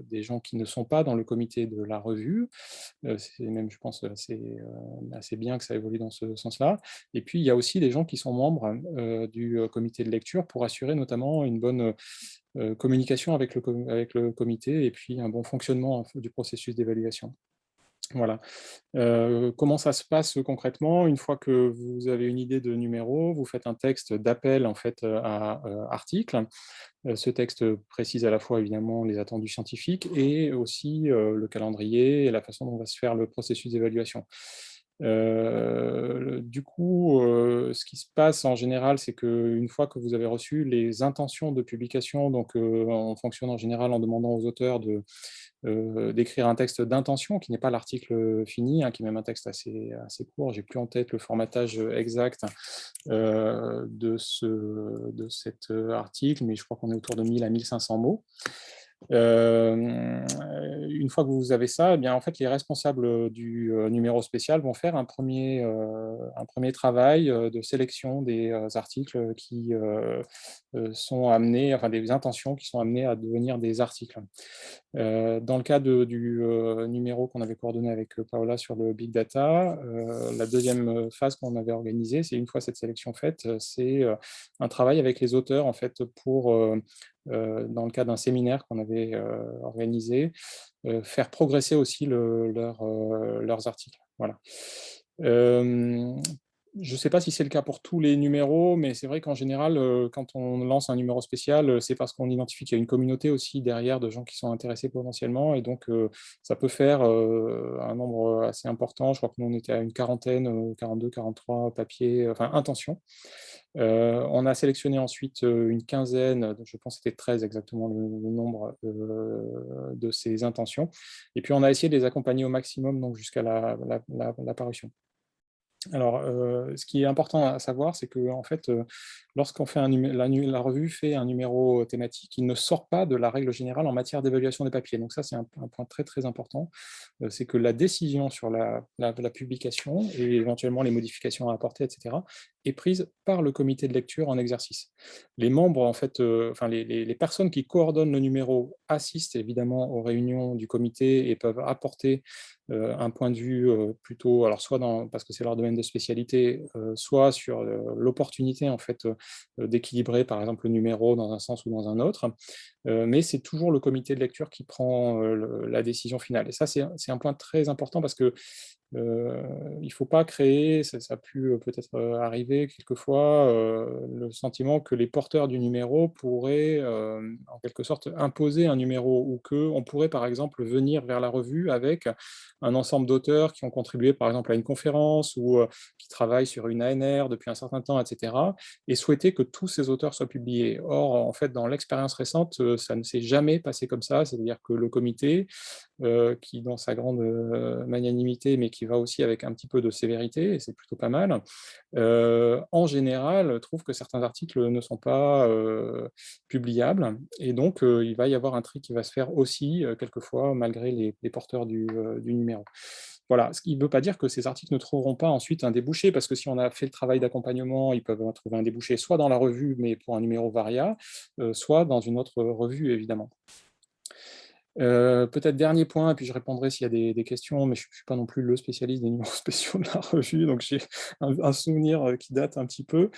des gens qui ne sont pas dans le comité de la revue. C'est même, je pense, assez bien que ça évolue dans ce sens-là. Et puis, il y a aussi des gens qui sont membres du comité de lecture pour assurer notamment une bonne communication avec le comité et puis un bon fonctionnement du processus d'évaluation. Voilà. Comment ça se passe concrètement? Une fois que vous avez une idée de numéro, vous faites un texte d'appel en fait à article. Ce texte précise à la fois évidemment les attendus scientifiques et aussi le calendrier et la façon dont va se faire le processus d'évaluation. Du coup, ce qui se passe en général, c'est qu'une fois que vous avez reçu les intentions de publication, donc on fonctionne en général en demandant aux auteurs d'écrire un texte d'intention, qui n'est pas l'article fini, hein, qui est même un texte assez court. J'ai plus en tête le formatage exact de cet article, mais je crois qu'on est autour de 1000 à 1500 mots. Une fois que vous avez ça, eh bien, en fait, les responsables du numéro spécial vont faire un premier travail de sélection des articles qui sont amenés, enfin des intentions qui sont amenées à devenir des articles. Dans le cas du numéro qu'on avait coordonné avec Paola sur le Big Data, la deuxième phase qu'on avait organisée, c'est une fois cette sélection faite, c'est un travail avec les auteurs en fait pour dans le cadre d'un séminaire qu'on avait organisé, faire progresser aussi leurs articles. Voilà. Je ne sais pas si c'est le cas pour tous les numéros, mais c'est vrai qu'en général, quand on lance un numéro spécial, c'est parce qu'on identifie qu'il y a une communauté aussi derrière de gens qui sont intéressés potentiellement, et donc ça peut faire un nombre assez important. Je crois que nous, on était à une quarantaine, 42, 43 papiers, enfin intentions. On a sélectionné ensuite une quinzaine, je pense que c'était 13 exactement le nombre de ces intentions. Et puis on a essayé de les accompagner au maximum donc jusqu'à la parution. Alors, ce qui est important à savoir, c'est que en fait, lorsqu'on fait la revue fait un numéro thématique, il ne sort pas de la règle générale en matière d'évaluation des papiers. Donc ça, c'est un point très très important. C'est que la décision sur la publication et éventuellement les modifications à apporter, etc., est prise par le comité de lecture en exercice. Les membres, en fait, enfin les personnes qui coordonnent le numéro assistent évidemment aux réunions du comité et peuvent apporter un point de vue plutôt, alors soit parce que c'est leur domaine de spécialité, soit sur l'opportunité en fait d'équilibrer par exemple le numéro dans un sens ou dans un autre, mais c'est toujours le comité de lecture qui prend la décision finale. Et ça, c'est un point très important parce que il ne faut pas créer, ça a pu peut-être arriver quelquefois, le sentiment que les porteurs du numéro pourraient en quelque sorte imposer un numéro, ou qu'on pourrait par exemple venir vers la revue avec un ensemble d'auteurs qui ont contribué par exemple à une conférence ou qui travaillent sur une ANR depuis un certain temps, etc., et souhaiter que tous ces auteurs soient publiés. Or, en fait, dans l'expérience récente, ça ne s'est jamais passé comme ça, c'est-à-dire que le comité qui dans sa grande magnanimité, mais qui va aussi avec un petit peu de sévérité, et c'est plutôt pas mal, en général, trouve que certains articles ne sont pas publiables, et donc il va y avoir un tri qui va se faire aussi, quelquefois, malgré les porteurs du numéro. Voilà, ce qui ne veut pas dire que ces articles ne trouveront pas ensuite un débouché, parce que si on a fait le travail d'accompagnement, ils peuvent trouver un débouché soit dans la revue, mais pour un numéro Varia, soit dans une autre revue, évidemment. Peut-être dernier point, et puis je répondrai s'il y a des questions, mais je ne suis pas non plus le spécialiste des numéros spéciaux de la revue, donc j'ai un souvenir qui date un petit peu.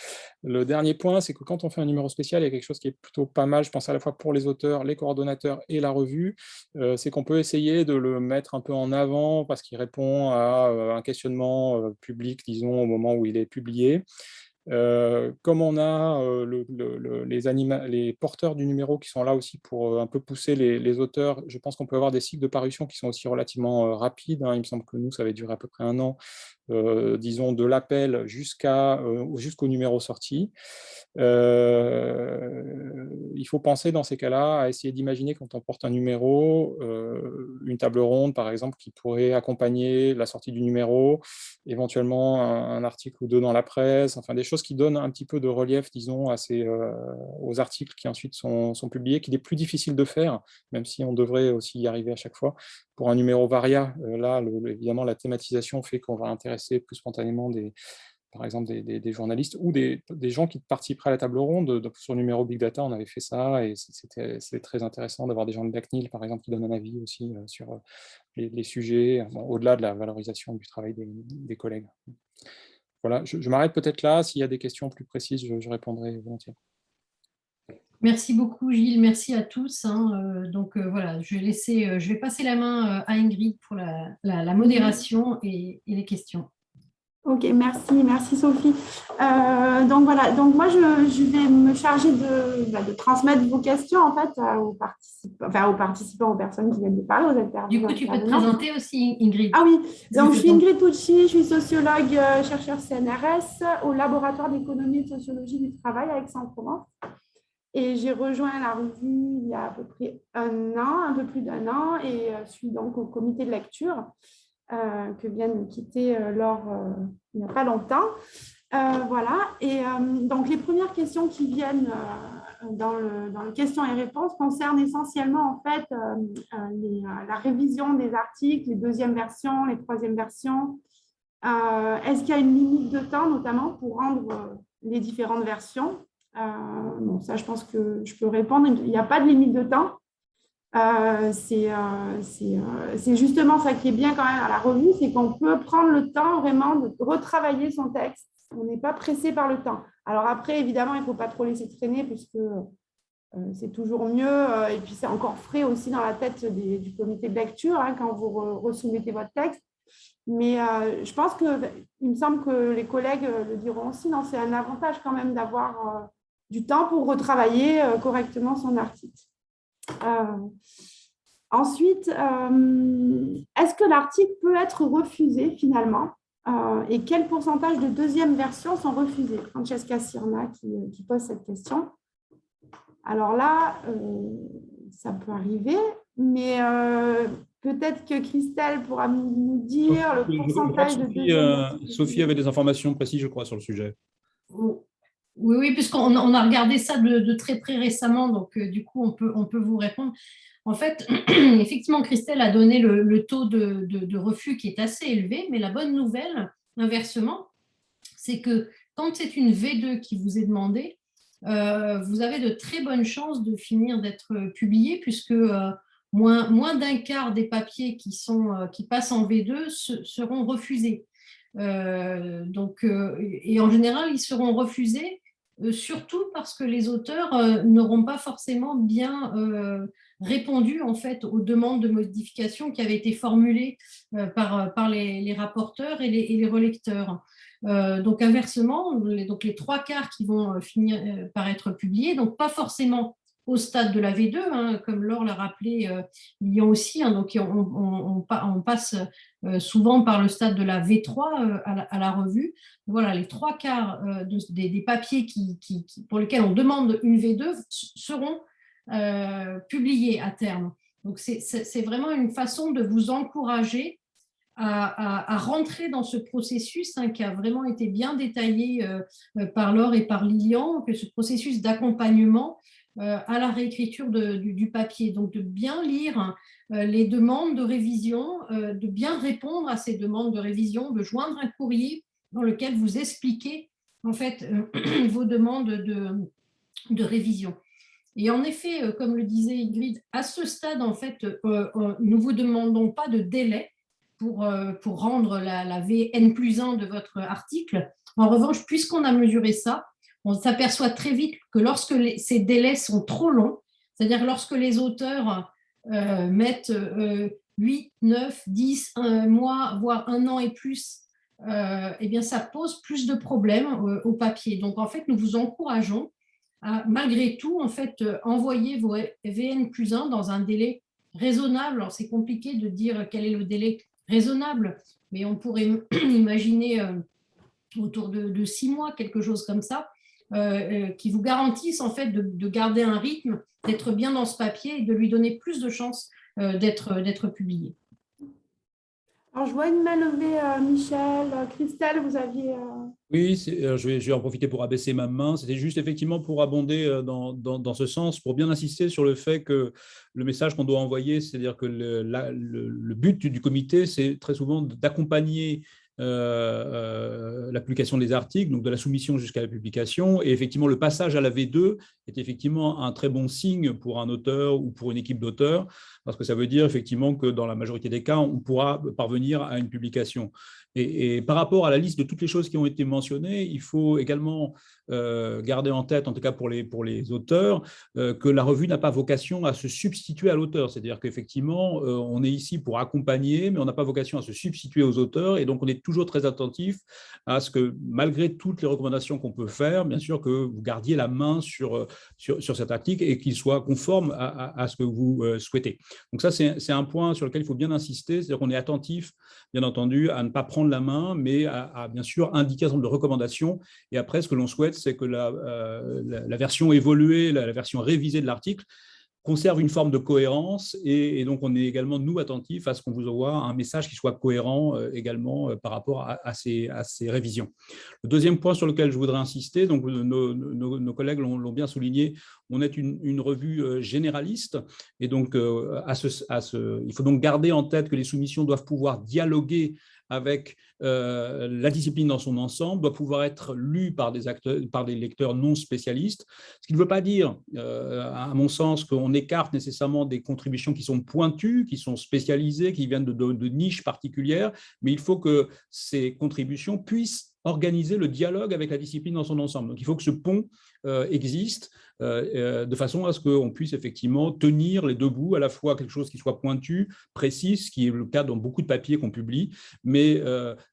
Le dernier point, c'est que quand on fait un numéro spécial, il y a quelque chose qui est plutôt pas mal, je pense à la fois pour les auteurs, les coordonnateurs et la revue, c'est qu'on peut essayer de le mettre un peu en avant, parce qu'il répond à un questionnement public, disons, au moment où il est publié. Comme on a les porteurs du numéro qui sont là aussi pour un peu pousser les auteurs, je pense qu'on peut avoir des cycles de parution qui sont aussi relativement rapides. Il me semble que nous, ça va durer à peu près 1 an, disons, de l'appel jusqu'au numéro sorti. Il faut penser dans ces cas-là à essayer d'imaginer, quand on porte un numéro, une table ronde, par exemple, qui pourrait accompagner la sortie du numéro, éventuellement un article ou 2 dans la presse, enfin des choses qui donnent un petit peu de relief, disons, aux articles qui ensuite sont publiés, qu'il est plus difficile de faire, même si on devrait aussi y arriver à chaque fois. Pour un numéro Varia, là, évidemment, la thématisation fait qu'on va intéresser plus spontanément par exemple des journalistes ou des gens qui participeraient à la table ronde. Donc, sur le numéro Big Data, on avait fait ça, et c'est très intéressant d'avoir des gens de BACNIL, par exemple, qui donnent un avis aussi sur les sujets, au-delà de la valorisation du travail des collègues. Voilà, je m'arrête peut-être là. S'il y a des questions plus précises, je répondrai volontiers. Merci beaucoup, Gilles. Merci à tous. Donc voilà, je vais passer la main à Ingrid pour la modération et les questions. Ok, merci Sophie. Donc voilà, donc moi je vais me charger de transmettre vos questions en fait aux participants, aux personnes qui viennent de parler, aux intervenants. Du coup, tu peux te présenter aussi, Ingrid. Ah oui, donc je suis Ingrid Pucci, je suis sociologue, chercheur CNRS au laboratoire d'économie et de sociologie du travail à Aix-en-Provence. Et j'ai rejoint la revue il y a à peu près un peu plus d'1 an, et je suis donc au comité de lecture que vient de quitter Laure il n'y a pas longtemps. Voilà, et donc les premières questions qui viennent dans les questions et réponses concernent essentiellement en fait la révision des articles, les 2e versions, les 3e versions. Est-ce qu'il y a une limite de temps notamment pour rendre les différentes versions? Bon, ça, je pense que je peux répondre. Il n'y a pas de limite de temps. C'est justement ça qui est bien quand même à la revue, c'est qu'on peut prendre le temps vraiment de retravailler son texte. On n'est pas pressé par le temps. Alors après, évidemment, il ne faut pas trop laisser traîner, puisque c'est toujours mieux. Et puis, c'est encore frais aussi dans la tête du comité de lecture quand vous resoumettez votre texte. Mais je pense il me semble que les collègues le diront aussi, non, c'est un avantage quand même d'avoir du temps pour retravailler correctement son article. Ensuite, est-ce que l'article peut être refusé finalement, et quel pourcentage de 2e version sont refusés? Francesca Cirna qui pose cette question. Alors là, ça peut arriver, mais peut-être que Christelle pourra nous dire le pourcentage de 2e version. Sophie avait des informations précises, je crois, sur le sujet. Oui, puisqu'on a regardé ça de très très récemment, donc du coup, on peut vous répondre. En fait, effectivement, Christelle a donné le taux de refus qui est assez élevé, mais la bonne nouvelle, inversement, c'est que quand c'est une V2 qui vous est demandée, vous avez de très bonnes chances de finir d'être publié, puisque moins d'un quart des papiers qui passent en V2 seront refusés. Et en général, ils seront refusés surtout parce que les auteurs n'auront pas forcément bien répondu en fait aux demandes de modification qui avaient été formulées par les rapporteurs et les relecteurs. Donc inversement, les 3 quarts qui vont finir par être publiés, donc pas forcément au stade de la V2, comme Laure l'a rappelé, il y a aussi, donc on passe souvent par le stade de la V3 à la revue. Voilà, les 3 quarts des papiers pour lesquels on demande une V2 seront publiés à terme. Donc, c'est vraiment une façon de vous encourager à rentrer dans ce processus qui a vraiment été bien détaillé par Laure et par Lilian, que ce processus d'accompagnement à la réécriture du papier. Donc, de bien lire les demandes de révision, de bien répondre à ces demandes de révision, de joindre un courrier dans lequel vous expliquez en fait vos demandes de révision. Et en effet, comme le disait Ingrid, à ce stade, en fait, nous ne vous demandons pas de délai pour rendre la VN+1 de votre article. En revanche, puisqu'on a mesuré ça, on s'aperçoit très vite que lorsque ces délais sont trop longs, c'est-à-dire lorsque les auteurs mettent 8, 9, 10 mois, voire 1 an et plus, eh bien, ça pose plus de problèmes au papier. Donc, en fait, nous vous encourageons à, malgré tout, en fait, envoyer vos VN+1 dans un délai raisonnable. Alors, c'est compliqué de dire quel est le délai raisonnable, mais on pourrait imaginer autour de 6 mois, quelque chose comme ça, qui vous garantissent en fait de garder un rythme, d'être bien dans ce papier et de lui donner plus de chances d'être publié. Alors, je vois une main levée, Michel, Christelle, vous aviez… Oui, je vais en profiter pour abaisser ma main. C'était juste effectivement pour abonder dans ce sens, pour bien insister sur le fait que le message qu'on doit envoyer, c'est-à-dire que le but du comité, c'est très souvent d'accompagner la publication des articles, donc de la soumission jusqu'à la publication. Et effectivement, le passage à la V2 est effectivement un très bon signe pour un auteur ou pour une équipe d'auteurs, parce que ça veut dire effectivement que dans la majorité des cas, on pourra parvenir à une publication. Et par rapport à la liste de toutes les choses qui ont été mentionnées, il faut également garder en tête, en tout cas pour les auteurs, que la revue n'a pas vocation à se substituer à l'auteur. C'est-à-dire qu'effectivement, on est ici pour accompagner, mais on n'a pas vocation à se substituer aux auteurs. Et donc, on est toujours très attentif à ce que, malgré toutes les recommandations qu'on peut faire, bien sûr que vous gardiez la main sur cet article et qu'il soit conforme à ce que vous souhaitez. Donc ça, c'est un point sur lequel il faut bien insister. C'est-à-dire qu'on est attentif, bien entendu, à ne pas prendre la main, mais à bien sûr indiquer un certain nombre de recommandations. Et après, ce que l'on souhaite, c'est que la version évoluée, la version révisée de l'article conserve une forme de cohérence et donc on est également, nous, attentifs à ce qu'on vous envoie un message qui soit cohérent également par rapport à ces révisions. Le deuxième point sur lequel je voudrais insister, donc nos collègues l'ont bien souligné, on est une revue généraliste et donc il faut donc garder en tête que les soumissions doivent pouvoir dialoguer avec la discipline dans son ensemble, doit pouvoir être lue par des lecteurs non spécialistes, ce qui ne veut pas dire, à mon sens, qu'on écarte nécessairement des contributions qui sont pointues, qui sont spécialisées, qui viennent de niches particulières, mais il faut que ces contributions puissent organiser le dialogue avec la discipline dans son ensemble. Donc, il faut que ce pont existe de façon à ce qu'on puisse effectivement tenir les deux bouts, à la fois quelque chose qui soit pointu, précis, ce qui est le cas dans beaucoup de papiers qu'on publie, mais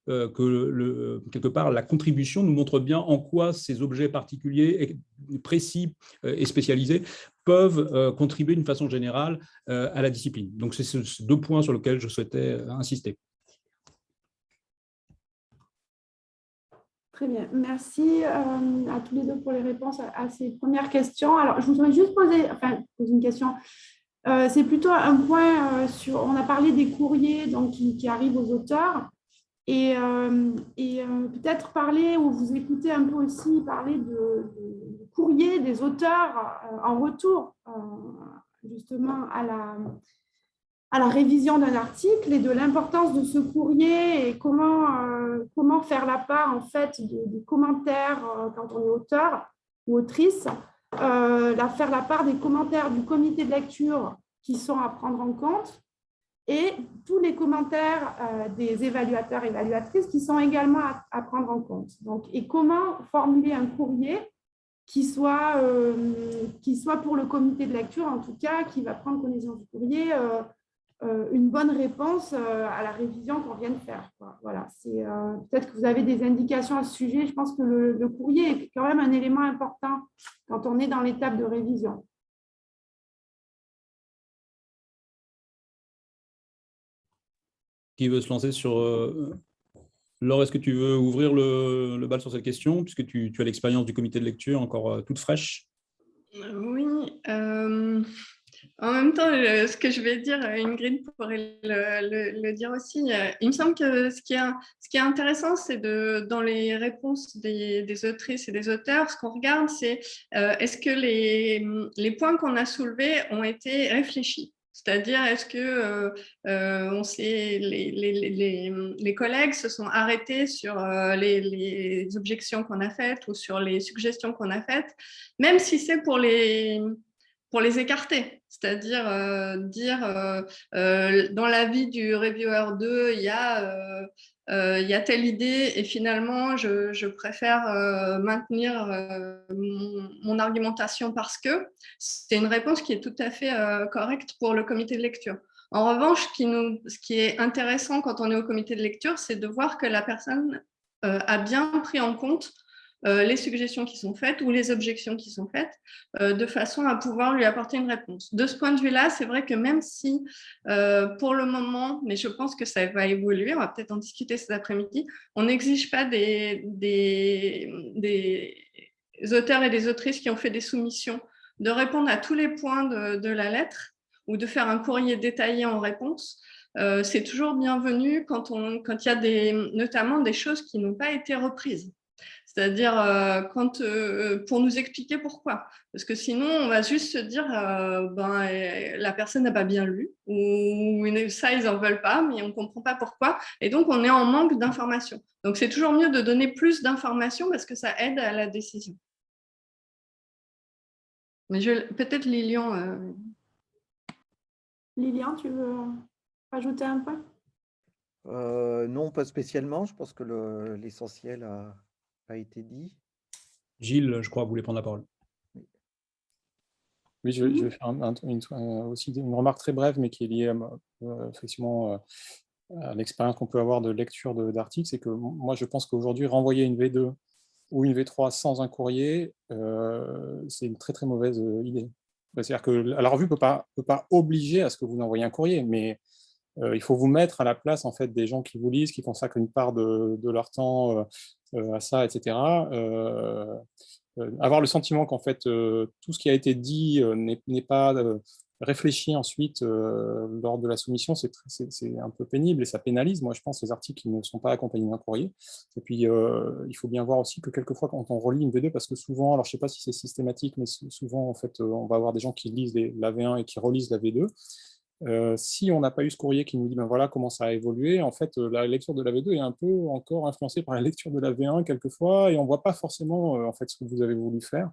que quelque part la contribution nous montre bien en quoi ces objets particuliers, précis et spécialisés peuvent contribuer d'une façon générale à la discipline. Donc, c'est ces deux points sur lesquels je souhaitais insister. Très bien, merci à tous les deux pour les réponses à ces premières questions. Alors, je voudrais juste poser une question. C'est plutôt un point sur, on a parlé des courriers donc, qui arrivent aux auteurs et peut-être parler, ou vous écoutez un peu aussi parler de courriers des auteurs en retour justement à la révision d'un article et de l'importance de ce courrier et comment faire la part en fait des commentaires quand on est auteur ou autrice, faire la part des commentaires du comité de lecture qui sont à prendre en compte et tous les commentaires des évaluateurs et évaluatrices qui sont également à prendre en compte. Donc, et comment formuler un courrier qui soit pour le comité de lecture, en tout cas, qui va prendre connaissance du courrier, une bonne réponse à la révision qu'on vient de faire. Voilà, peut-être que vous avez des indications à ce sujet. Je pense que le courrier est quand même un élément important quand on est dans l'étape de révision. Qui veut se lancer sur… Laure, est-ce que tu veux ouvrir le bal sur cette question, puisque tu as l'expérience du comité de lecture encore toute fraîche? Oui. En même temps, ce que je vais dire, Ingrid pourrait le dire aussi. Il me semble que ce qui est intéressant, c'est dans les réponses des autrices et des auteurs, ce qu'on regarde, c'est est-ce que les points qu'on a soulevés ont été réfléchis? C'est-à-dire, est-ce que les collègues se sont arrêtés sur les objections qu'on a faites ou sur les suggestions qu'on a faites, même si c'est pour les écarter, c'est-à-dire dire dans l'avis du reviewer 2, il y a telle idée et finalement je préfère maintenir mon argumentation parce que c'est une réponse qui est tout à fait correcte pour le comité de lecture. En revanche, ce qui est intéressant quand on est au comité de lecture, c'est de voir que la personne a bien pris en compte les suggestions qui sont faites ou les objections qui sont faites, de façon à pouvoir lui apporter une réponse. De ce point de vue-là, c'est vrai que même si, pour le moment, mais je pense que ça va évoluer, on va peut-être en discuter cet après-midi, on n'exige pas des auteurs et des autrices qui ont fait des soumissions de répondre à tous les points de la lettre ou de faire un courrier détaillé en réponse. C'est toujours bienvenu quand il y a notamment des choses qui n'ont pas été reprises. C'est-à-dire pour nous expliquer pourquoi. Parce que sinon, on va juste se dire la personne n'a pas bien lu, ou ça, ils n'en veulent pas, mais on ne comprend pas pourquoi. Et donc, on est en manque d'informations. Donc, c'est toujours mieux de donner plus d'informations parce que ça aide à la décision. Mais peut-être Lilian. Lilian, tu veux rajouter un point? Non, pas spécialement. Je pense que l'essentiel a été dit. Gilles, je crois, voulait prendre la parole. Oui, je vais faire aussi une remarque très brève, mais qui est liée effectivement à l'expérience qu'on peut avoir de lecture d'articles. C'est que moi, je pense qu'aujourd'hui, renvoyer une V2 ou une V3 sans un courrier, c'est une très très mauvaise idée. C'est-à-dire que la revue ne peut pas obliger à ce que vous envoyiez un courrier, mais il faut vous mettre à la place en fait, des gens qui vous lisent, qui consacrent une part de leur temps à ça, etc. Avoir le sentiment qu'en fait, tout ce qui a été dit n'est pas réfléchi ensuite lors de la soumission, c'est un peu pénible et ça pénalise, moi je pense, les articles qui ne sont pas accompagnés d'un courrier. Et puis, il faut bien voir aussi que quelquefois, quand on relit une V2, parce que souvent, alors je ne sais pas si c'est systématique, mais souvent, en fait, on va avoir des gens qui lisent la V1 et qui relisent la V2. Si on n'a pas eu ce courrier qui nous dit ben voilà comment ça a évolué, en fait la lecture de la V2 est un peu encore influencée par la lecture de la V1 quelquefois et on ne voit pas forcément en fait ce que vous avez voulu faire.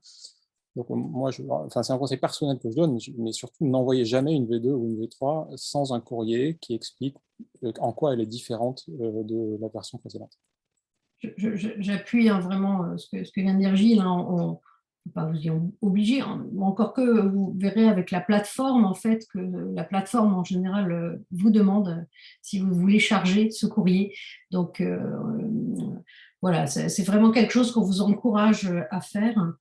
Donc moi, c'est un conseil personnel que je donne, mais surtout n'envoyez jamais une V2 ou une V3 sans un courrier qui explique en quoi elle est différente de la version précédente. J'appuie vraiment ce que vient de dire Gilles. On ne peut pas vous y obliger, encore que vous verrez avec la plateforme, en fait, que la plateforme, en général, vous demande si vous voulez charger ce courrier. Donc, voilà, c'est vraiment quelque chose qu'on vous encourage à faire.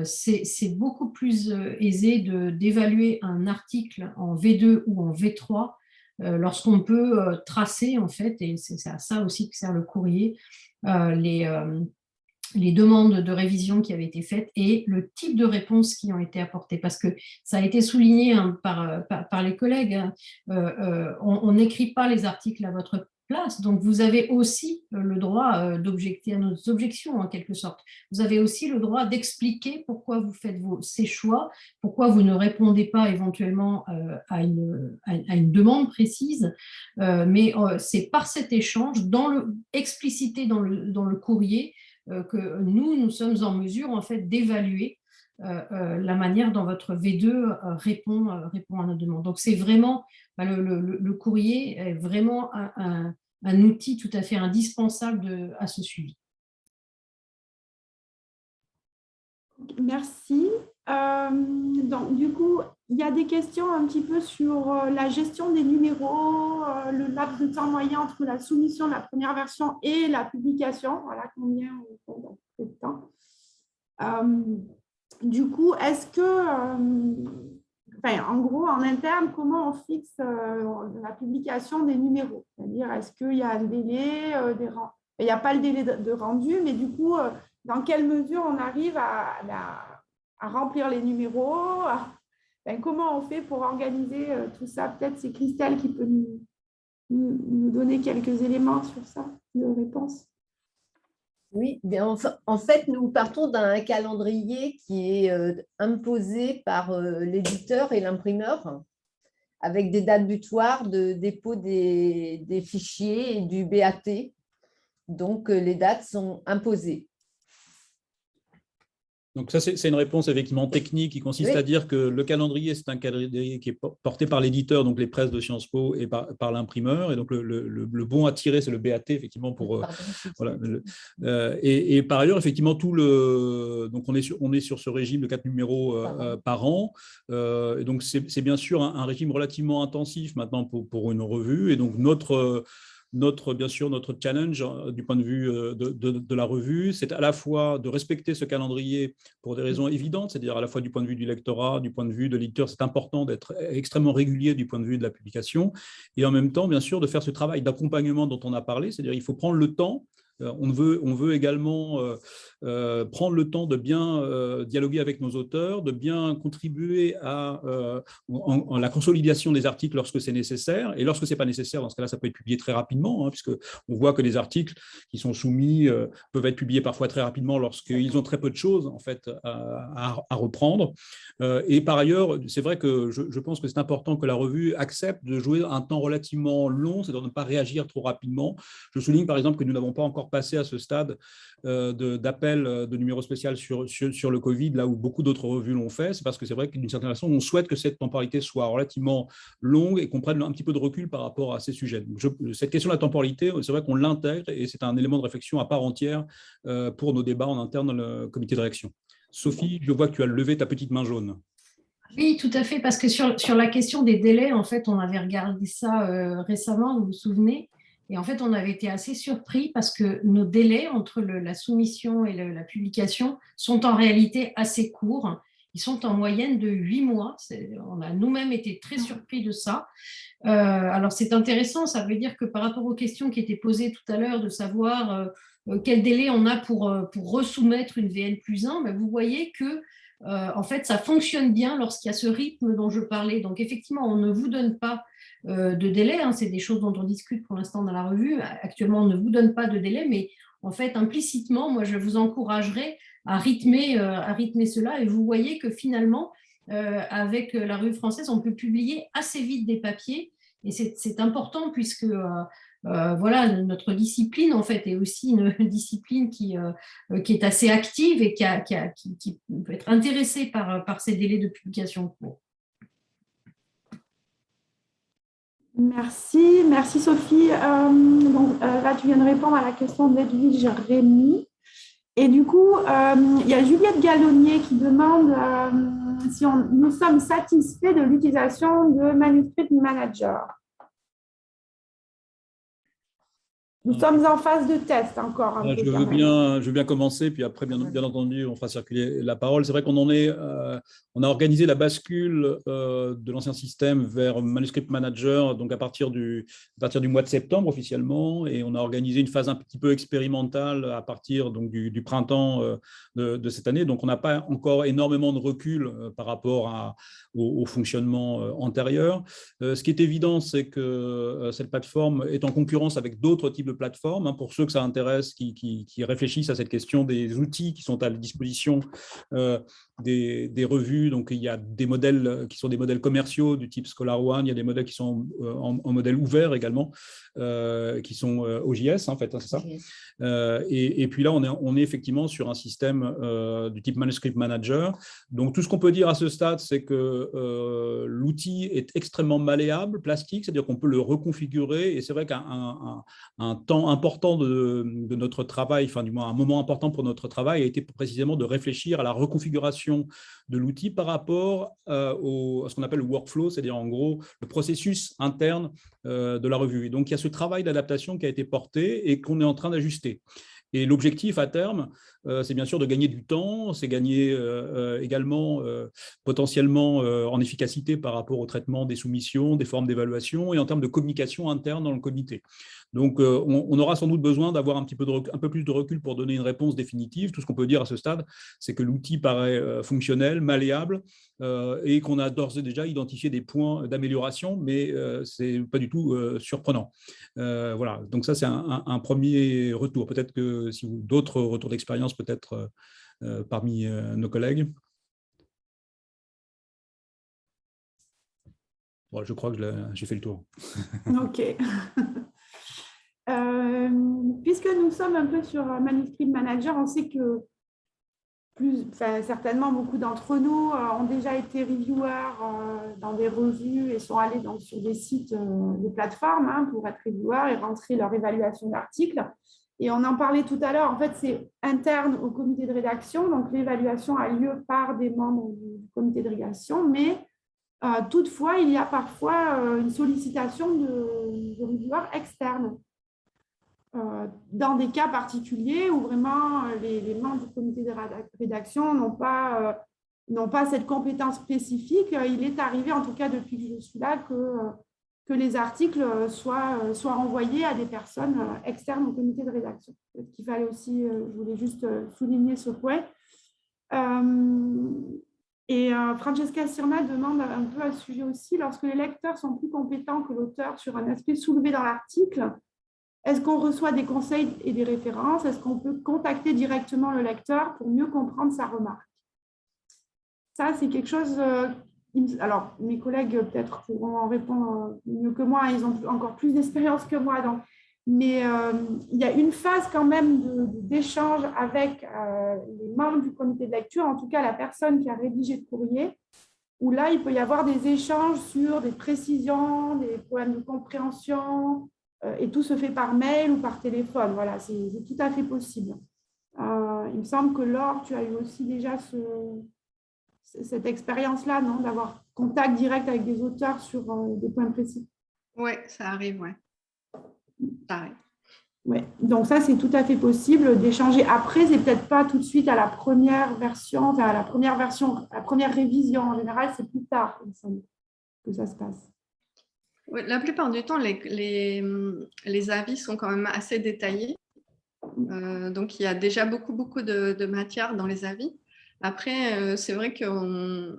C'est beaucoup plus aisé d'évaluer un article en V2 ou en V3 lorsqu'on peut tracer, en fait, et c'est à ça aussi que sert le courrier, les demandes de révision qui avaient été faites et le type de réponses qui ont été apportées. Parce que ça a été souligné par les collègues, on n'écrit pas les articles à votre place, donc vous avez aussi le droit d'objecter à nos objections, en quelque sorte. Vous avez aussi le droit d'expliquer pourquoi vous faites ces choix, pourquoi vous ne répondez pas éventuellement à une demande précise, mais c'est par cet échange, explicité dans le courrier, que nous sommes en mesure en fait d'évaluer la manière dont votre V2 répond à notre demande. Donc c'est vraiment, le courrier est vraiment un outil tout à fait indispensable à ce suivi. Merci. Donc, du coup, il y a des questions un petit peu sur la gestion des numéros, le laps de temps moyen entre la soumission de la première version et la publication. Voilà, combien on prend de temps. Du coup, est-ce que, en gros, en interne, comment on fixe la publication des numéros? C'est-à-dire, est-ce qu'il y a un délai il n'y a pas le délai de rendu, mais du coup, dans quelle mesure on arrive à remplir les numéros? comment on fait pour organiser tout ça? Peut-être c'est Christelle qui peut nous donner quelques éléments sur ça, de réponse. Oui, bien, en fait, nous partons d'un calendrier qui est imposé par l'éditeur et l'imprimeur, avec des dates butoirs de dépôt des fichiers et du BAT. Donc, les dates sont imposées. Donc ça, c'est une réponse effectivement technique qui consiste à dire que le calendrier, c'est un calendrier qui est porté par l'éditeur, donc les presses de Sciences Po, et par l'imprimeur. Et donc le bon à tirer, c'est le BAT, effectivement, pour voilà. Et par ailleurs, effectivement, donc on est sur ce régime de 4 numéros par an. Et donc c'est bien sûr un régime relativement intensif maintenant pour une revue. Et donc bien sûr, notre challenge du point de vue de la revue, c'est à la fois de respecter ce calendrier pour des raisons évidentes, c'est-à-dire à la fois du point de vue du lectorat, du point de vue de l'éditeur, c'est important d'être extrêmement régulier du point de vue de la publication, et en même temps, bien sûr, de faire ce travail d'accompagnement dont on a parlé, c'est-à-dire il faut prendre le temps. On veut également prendre le temps de bien dialoguer avec nos auteurs, de bien contribuer à la consolidation des articles lorsque c'est nécessaire. Et lorsque ce n'est pas nécessaire, dans ce cas-là, ça peut être publié très rapidement, puisqu'on voit que les articles qui sont soumis peuvent être publiés parfois très rapidement lorsqu'ils ont très peu de choses en fait, à reprendre. Et par ailleurs, c'est vrai que je pense que c'est important que la revue accepte de jouer un temps relativement long, c'est-à-dire de ne pas réagir trop rapidement. Je souligne par exemple que nous n'avons pas encore passé à ce stade d'appel de numéro spécial sur le Covid, là où beaucoup d'autres revues l'ont fait. C'est parce que c'est vrai que d'une certaine façon, on souhaite que cette temporalité soit relativement longue et qu'on prenne un petit peu de recul par rapport à ces sujets. Donc cette question de la temporalité, c'est vrai qu'on l'intègre et c'est un élément de réflexion à part entière pour nos débats en interne dans le comité de rédaction. Sophie, je vois que tu as levé ta petite main jaune. Oui, tout à fait, parce que sur la question des délais, en fait, on avait regardé ça récemment, vous vous souvenez, et en fait, on avait été assez surpris parce que nos délais entre la soumission et la publication sont en réalité assez courts. Ils sont en moyenne de 8 mois. On a nous-mêmes été très surpris de ça. Alors, c'est intéressant. Ça veut dire que par rapport aux questions qui étaient posées tout à l'heure, de savoir quel délai on a pour resoumettre une VN+1, ben, vous voyez que en fait, ça fonctionne bien lorsqu'il y a ce rythme dont je parlais. Donc, effectivement, on ne vous donne pas de délai. C'est des choses dont on discute pour l'instant dans la revue. Actuellement, on ne vous donne pas de délai, mais en fait, implicitement, moi, je vous encouragerais à rythmer cela. Et vous voyez que finalement, avec la revue française, on peut publier assez vite des papiers. Et c'est important puisque voilà, notre discipline, en fait, est aussi une discipline qui est assez active et qui peut être intéressée par ces délais de publication. Merci Sophie. Donc, là, tu viens de répondre à la question d'Edwige Rémy. Et du coup, il y a Juliette Gallonnier qui demande si nous sommes satisfaits de l'utilisation de Manuscript Manager. Nous sommes en phase de test encore. Je veux bien commencer, puis après, bien entendu, on fera circuler la parole. C'est vrai qu'on on a organisé la bascule de l'ancien système vers Manuscript Manager, donc à partir du mois de septembre officiellement, et on a organisé une phase un petit peu expérimentale à partir donc, du printemps de cette année. Donc, on n'a pas encore énormément de recul par rapport au fonctionnement antérieur. Ce qui est évident, c'est que cette plateforme est en concurrence avec d'autres types de plateformes. Pour ceux que ça intéresse, qui réfléchissent à cette question des outils qui sont à la disposition des revues. Donc, il y a des modèles qui sont des modèles commerciaux du type ScholarOne, il y a des modèles qui sont en modèle ouvert également, qui sont OJS, en fait, c'est ça. Et puis là, on est effectivement sur un système du type Manuscript Manager. Donc, tout ce qu'on peut dire à ce stade, c'est que l'outil est extrêmement malléable, plastique, c'est-à-dire qu'on peut le reconfigurer. Et c'est vrai qu'un temps important de notre travail, enfin du moins un moment important pour notre travail, a été précisément de réfléchir à la reconfiguration de l'outil par rapport à ce qu'on appelle le workflow, c'est-à-dire en gros le processus interne de la revue. Et donc, il y a ce travail d'adaptation qui a été porté et qu'on est en train d'ajuster. Et l'objectif à terme, c'est bien sûr de gagner du temps, c'est gagner également potentiellement en efficacité par rapport au traitement des soumissions, des formes d'évaluation et en termes de communication interne dans le comité. Donc, on aura sans doute besoin d'avoir un peu plus de recul pour donner une réponse définitive. Tout ce qu'on peut dire à ce stade, c'est que l'outil paraît fonctionnel, malléable, et qu'on a d'ores et déjà identifié des points d'amélioration, mais ce n'est pas du tout surprenant. Voilà, donc ça, c'est un premier retour. Peut-être que si vous d'autres retours d'expérience, peut-être parmi nos collègues. Bon, je crois que j'ai fait le tour. OK. Puisque nous sommes un peu sur Manuscript Manager, on sait que certainement beaucoup d'entre nous ont déjà été reviewers dans des revues et sont allés donc, sur des sites, des plateformes pour être reviewers et rentrer leur évaluation d'articles. Et on en parlait tout à l'heure, en fait, c'est interne au comité de rédaction, donc l'évaluation a lieu par des membres du comité de rédaction, mais toutefois, il y a parfois une sollicitation de reviewers externes. Dans des cas particuliers où vraiment les membres du comité de rédaction n'ont pas cette compétence spécifique, il est arrivé, en tout cas depuis que je suis là, que les articles soient envoyés à des personnes externes au comité de rédaction. Qu'il fallait aussi, je voulais juste souligner ce point. Francesca Sirma demande un peu à ce sujet aussi, lorsque les lecteurs sont plus compétents que l'auteur sur un aspect soulevé dans l'article, est-ce qu'on reçoit des conseils et des références? Est-ce qu'on peut contacter directement le lecteur pour mieux comprendre sa remarque? Ça, c'est quelque chose… alors, mes collègues peut-être pourront en répondre mieux que moi. Ils ont encore plus d'expérience que moi. Donc, mais il y a une phase quand même d'échange avec les membres du comité de lecture, en tout cas la personne qui a rédigé le courrier, où là, il peut y avoir des échanges sur des précisions, des problèmes de compréhension, et tout se fait par mail ou par téléphone. Voilà, c'est tout à fait possible. Il me semble que Laure, tu as eu aussi déjà cette expérience-là, non, d'avoir contact direct avec des auteurs sur des points précis. Oui, ça arrive, oui. Ça arrive. Ouais. Donc ça, c'est tout à fait possible d'échanger. Après, c'est peut-être pas tout de suite à la première version, enfin à la première révision. En général, c'est plus tard, il me semble, que ça se passe. Oui, la plupart du temps, les avis sont quand même assez détaillés. Donc, il y a déjà beaucoup de matière dans les avis. Après, c'est vrai qu'on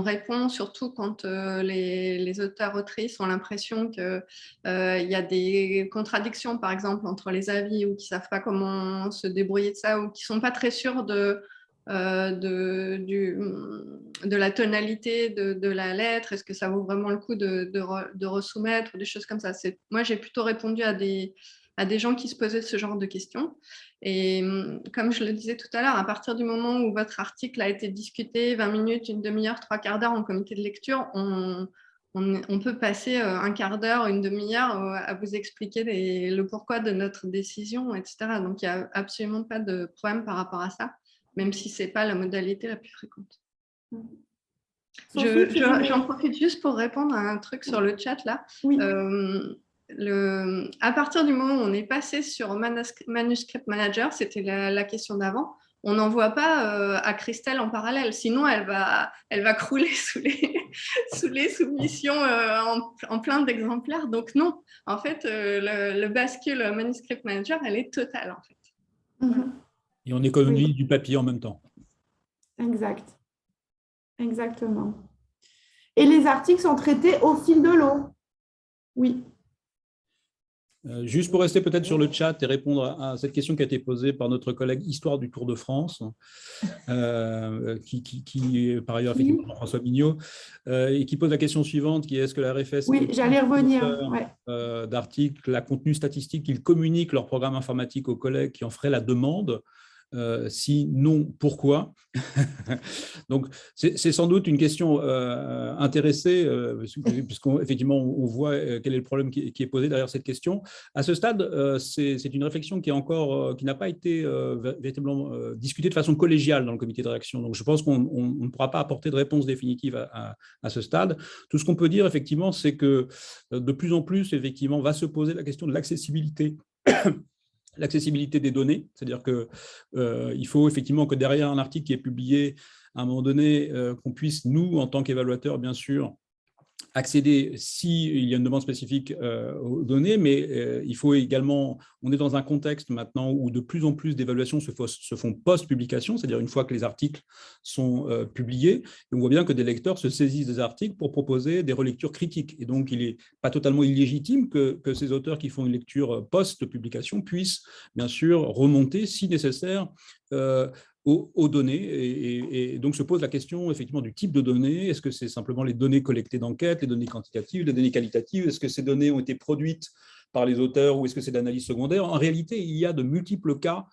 répond surtout quand les auteurs-autrices ont l'impression qu'il y a des contradictions, par exemple, entre les avis ou qui ne savent pas comment se débrouiller de ça ou qui ne sont pas très sûrs de la tonalité de la lettre, est-ce que ça vaut vraiment le coup de resoumettre, des choses comme ça. Moi, j'ai plutôt répondu à des gens qui se posaient ce genre de questions. Et comme je le disais tout à l'heure, à partir du moment où votre article a été discuté 20 minutes, une demi-heure, 3/4 d'heure en comité de lecture, on peut passer un quart d'heure, une demi-heure à vous expliquer le pourquoi de notre décision, etc. Donc, il n'y a absolument pas de problème par rapport à ça, même si ce n'est pas la modalité la plus fréquente. J'en profite juste pour répondre à un truc sur le chat là. Oui. À partir du moment où on est passé sur Manuscript Manager, c'était la question d'avant, on n'envoie pas à Christelle en parallèle, sinon elle va crouler sous les soumissions en plein d'exemplaires. Donc non, en fait, le bascule Manuscript Manager, elle est totale en fait. Mm-hmm. Et on économise du papier en même temps. Exact. Exactement. Et les articles sont traités au fil de l'eau. Oui. Juste pour rester peut-être sur le chat et répondre à cette question qui a été posée par notre collègue Histoire du Tour de France, qui est par ailleurs effectivement François Mignot, et qui pose la question suivante, qui est est-ce que la RFS oui, j'allais revenir. d'articles à contenu statistique, qu'ils communiquent leur programme informatique aux collègues qui en feraient la demande. Si non, pourquoi? Donc, c'est sans doute une question intéressée, puisqu'effectivement, on voit quel est le problème qui est posé derrière cette question. À ce stade, c'est une réflexion qui n'a pas été véritablement discutée de façon collégiale dans le comité de rédaction. Donc, je pense qu'on ne pourra pas apporter de réponse définitive à ce stade. Tout ce qu'on peut dire, effectivement, c'est que de plus en plus, effectivement, va se poser la question de l'accessibilité l'accessibilité des données, c'est-à-dire qu'il faut effectivement que derrière un article qui est publié, à un moment donné, qu'on puisse, nous, en tant qu'évaluateurs, bien sûr, accéder s'il y a une demande spécifique aux données, mais il faut également, on est dans un contexte maintenant où de plus en plus d'évaluations se font post-publication, c'est-à-dire une fois que les articles sont publiés, et on voit bien que des lecteurs se saisissent des articles pour proposer des relectures critiques. Et donc, il n'est pas totalement illégitime que ces auteurs qui font une lecture post-publication puissent, bien sûr, remonter, si nécessaire, aux données, et donc se pose la question effectivement du type de données. Est-ce que c'est simplement les données collectées d'enquête, les données quantitatives, les données qualitatives? Est-ce que ces données ont été produites par les auteurs ou est-ce que c'est de l'analyse secondaire? En réalité, il y a de multiples cas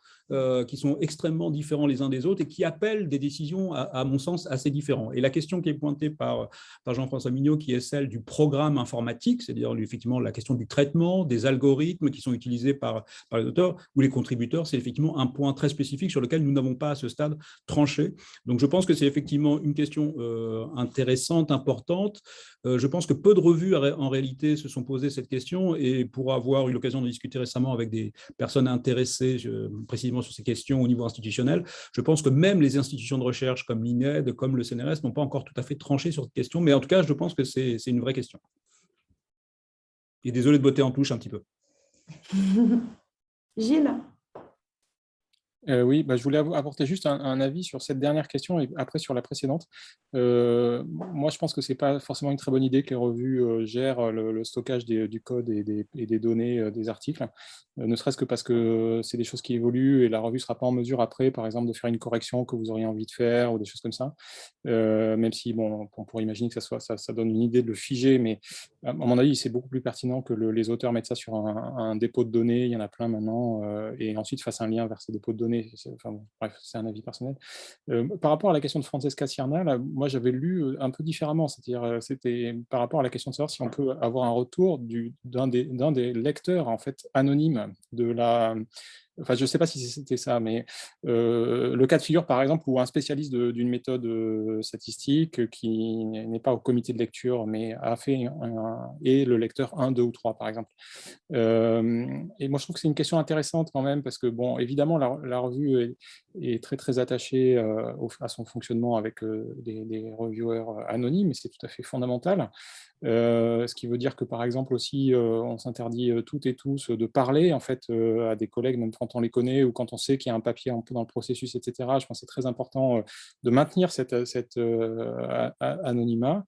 qui sont extrêmement différents les uns des autres et qui appellent des décisions, à mon sens, assez différentes. Et la question qui est pointée par Jean-François Mignot, qui est celle du programme informatique, c'est-à-dire effectivement la question du traitement, des algorithmes qui sont utilisés par les auteurs ou les contributeurs, c'est effectivement un point très spécifique sur lequel nous n'avons pas à ce stade tranché. Donc je pense que c'est effectivement une question intéressante, importante. Je pense que peu de revues en réalité se sont posées cette question, et pour avoir eu l'occasion de discuter récemment avec des personnes intéressées précisément sur ces questions au niveau institutionnel, je pense que même les institutions de recherche comme l'INED, comme le CNRS n'ont pas encore tout à fait tranché sur cette question, mais en tout cas, je pense que c'est une vraie question. Et désolé de botter en touche un petit peu. Gilles? Oui, je voulais apporter juste un avis sur cette dernière question et après sur la précédente. Moi, je pense que ce n'est pas forcément une très bonne idée que les revues gèrent le stockage du code et des données des articles, ne serait-ce que parce que c'est des choses qui évoluent et la revue ne sera pas en mesure après, par exemple, de faire une correction que vous auriez envie de faire ou des choses comme ça. Même si, bon, on pourrait imaginer que ça donne une idée de le figer, mais à mon avis, c'est beaucoup plus pertinent que les auteurs mettent ça sur un dépôt de données, il y en a plein maintenant, et ensuite fassent un lien vers ces dépôts de données. Enfin, bon, bref, c'est un avis personnel. Par rapport à la question de Francesca Cierna, là, moi j'avais lu un peu différemment, c'est-à-dire c'était par rapport à la question de savoir si on peut avoir un retour d'un des lecteurs en fait anonymes de la. Enfin, je ne sais pas si c'était ça, mais le cas de figure, par exemple, où un spécialiste d'une méthode statistique qui n'est pas au comité de lecture, mais a fait et le lecteur 1, 2 ou 3, par exemple. Et moi, je trouve que c'est une question intéressante quand même, parce que, bon, évidemment, la revue est très, très attachée à son fonctionnement avec des reviewers anonymes, et c'est tout à fait fondamental. Ce qui veut dire que, par exemple, aussi, on s'interdit toutes et tous de parler en fait, à des collègues, même quand on les connaît ou quand on sait qu'il y a un papier un peu dans le processus, etc. Je pense que c'est très important de maintenir cet anonymat.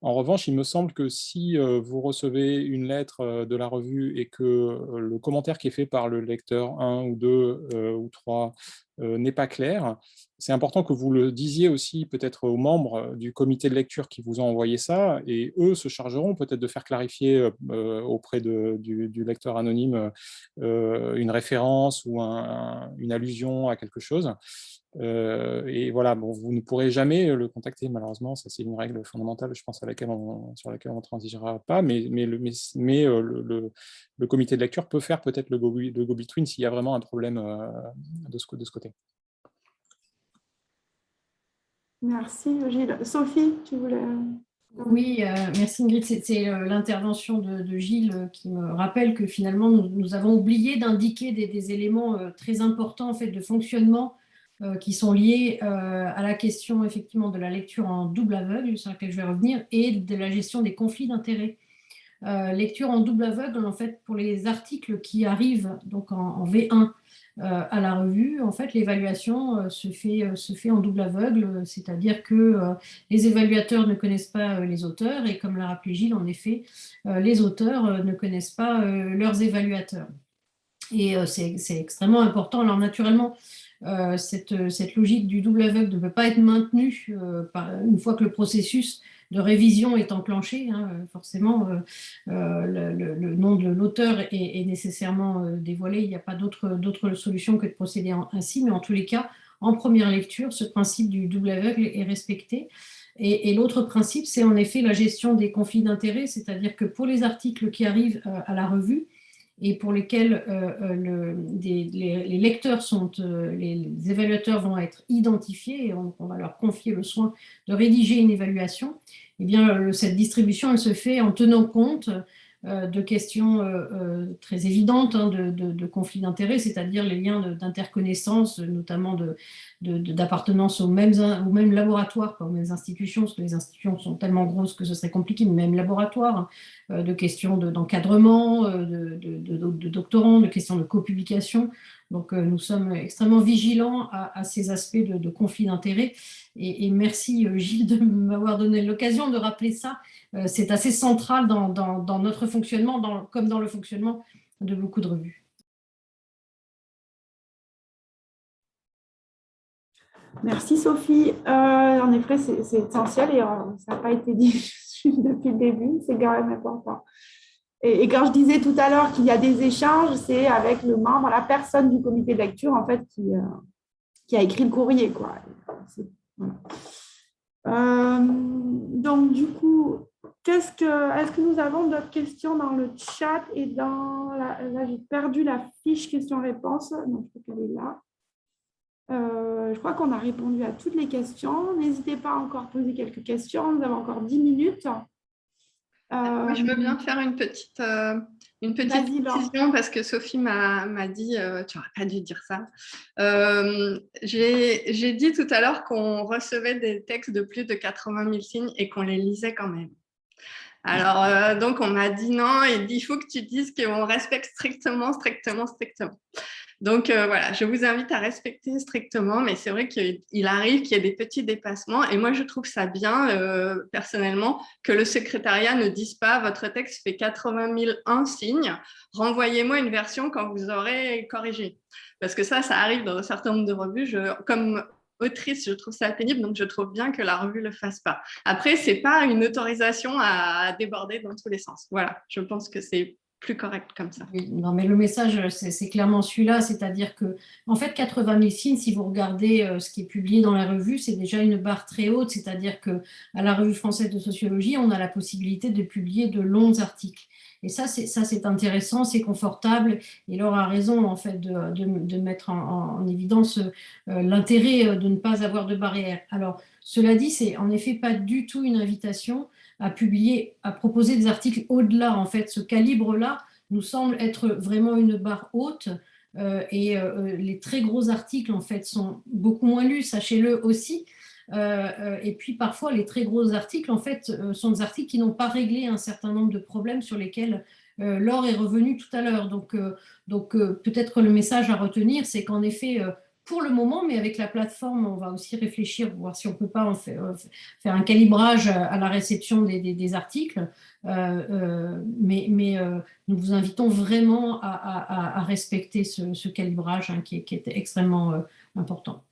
En revanche, il me semble que si vous recevez une lettre de la revue et que le commentaire qui est fait par le lecteur 1 ou 2 ou 3 n'est pas clair, c'est important que vous le disiez aussi peut-être aux membres du comité de lecture qui vous ont envoyé ça, et eux se chargeront peut-être de faire clarifier auprès du lecteur anonyme une référence ou une allusion à quelque chose. Et voilà, bon, vous ne pourrez jamais le contacter, malheureusement, ça c'est une règle fondamentale, je pense, sur laquelle on ne transigera pas, mais le comité de lecture peut faire peut-être le go-between s'il y a vraiment un problème de ce côté. Merci Gilles. Sophie, tu voulais... Oui, merci Ingrid. C'est l'intervention de Gilles qui me rappelle que finalement, nous avons oublié d'indiquer des éléments très importants en fait, de fonctionnement qui sont liés à la question effectivement de la lecture en double aveugle, sur laquelle je vais revenir, et de la gestion des conflits d'intérêts. Lecture en double aveugle, en fait, pour les articles qui arrivent donc en V1 à la revue, en fait, l'évaluation se fait en double aveugle, c'est-à-dire que les évaluateurs ne connaissent pas les auteurs, et comme l'a rappelé Gilles, en effet, les auteurs ne connaissent pas leurs évaluateurs. Et c'est extrêmement important. Alors, naturellement, cette logique du double aveugle ne peut pas être maintenue une fois que le processus de révision est enclenché. Forcément, le nom de l'auteur est nécessairement dévoilé. Il n'y a pas d'autre solution que de procéder ainsi, mais en tous les cas, en première lecture, ce principe du double aveugle est respecté. Et l'autre principe, c'est en effet la gestion des conflits d'intérêts, c'est-à-dire que pour les articles qui arrivent à la revue, et pour lesquels les lecteurs les évaluateurs vont être identifiés et on va leur confier le soin de rédiger une évaluation, eh bien, cette distribution, elle se fait en tenant compte de questions très évidentes de conflits d'intérêts, c'est-à-dire les liens d'interconnaissance, notamment d'appartenance aux mêmes laboratoires, pas aux mêmes institutions, parce que les institutions sont tellement grosses que ce serait compliqué, mais même laboratoires, de questions d'encadrement, de doctorants, de questions de copublication. Donc, nous sommes extrêmement vigilants à ces aspects de conflit d'intérêts. Et merci, Gilles, de m'avoir donné l'occasion de rappeler ça. C'est assez central dans notre fonctionnement, comme dans le fonctionnement de beaucoup de revues. Merci, Sophie. En effet, c'est essentiel et ça n'a pas été dit depuis le début. C'est quand même important. Et quand je disais tout à l'heure qu'il y a des échanges, c'est avec le membre, la personne du comité de lecture, en fait, qui a écrit le courrier, quoi. Voilà. Donc, du coup, est-ce que nous avons d'autres questions dans le chat et là, j'ai perdu la fiche questions-réponses. Donc, je crois qu'elle est là. Je crois qu'on a répondu à toutes les questions. N'hésitez pas à encore poser quelques questions. Nous avons encore 10 minutes. Moi, je veux bien faire une petite précision parce que Sophie m'a dit, tu n'aurais pas dû dire ça. J'ai dit tout à l'heure qu'on recevait des textes de plus de 80 000 signes et qu'on les lisait quand même. Alors, donc, on m'a dit non, il faut que tu dises qu'on respecte strictement. Donc, voilà, je vous invite à respecter strictement, mais c'est vrai qu'il arrive qu'il y ait des petits dépassements. Et moi, je trouve ça bien, personnellement, que le secrétariat ne dise pas « votre texte fait 80 001 signes, renvoyez-moi une version quand vous aurez corrigé ». Parce que ça arrive dans un certain nombre de revues. Comme autrice, je trouve ça pénible, donc je trouve bien que la revue ne le fasse pas. Après, ce n'est pas une autorisation à déborder dans tous les sens. Voilà, je pense que c'est plus correct comme ça. Oui, non, mais le message, c'est clairement celui-là, c'est-à-dire que, en fait, 80 000 signes, si vous regardez ce qui est publié dans la revue, c'est déjà une barre très haute, c'est-à-dire qu'à la Revue française de sociologie, on a la possibilité de publier de longs articles. Et ça, c'est intéressant, c'est confortable, et Laure a raison, en fait, de mettre en évidence l'intérêt de ne pas avoir de barrière. Alors, cela dit, c'est en effet pas du tout une invitation à publier, à proposer des articles au-delà. En fait, ce calibre-là nous semble être vraiment une barre haute les très gros articles, en fait, sont beaucoup moins lus, sachez-le aussi. Et puis, parfois, les très gros articles, en fait, sont des articles qui n'ont pas réglé un certain nombre de problèmes sur lesquels Laure est revenue tout à l'heure. Donc peut-être que le message à retenir, c'est qu'en effet, pour le moment, mais avec la plateforme, on va aussi réfléchir, voir si on ne peut pas faire un calibrage à la réception des articles. Mais nous vous invitons vraiment à respecter ce calibrage qui est extrêmement important.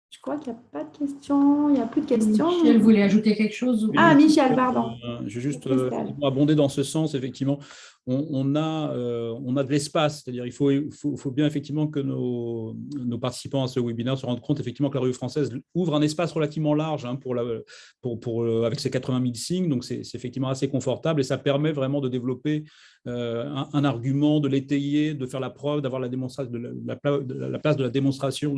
Je crois qu'il n'y a pas de questions. Il n'y a plus de questions. Michel voulait ajouter quelque chose? Ah, Michel, pardon. Je vais juste abonder dans ce sens, effectivement. On a de l'espace, c'est-à-dire il faut bien effectivement que nos participants à ce webinaire se rendent compte effectivement que la Revue française ouvre un espace relativement large avec ses 80 000 signes, donc c'est effectivement assez confortable et ça permet vraiment de développer un argument, de l'étayer, de faire la preuve, d'avoir la place de la démonstration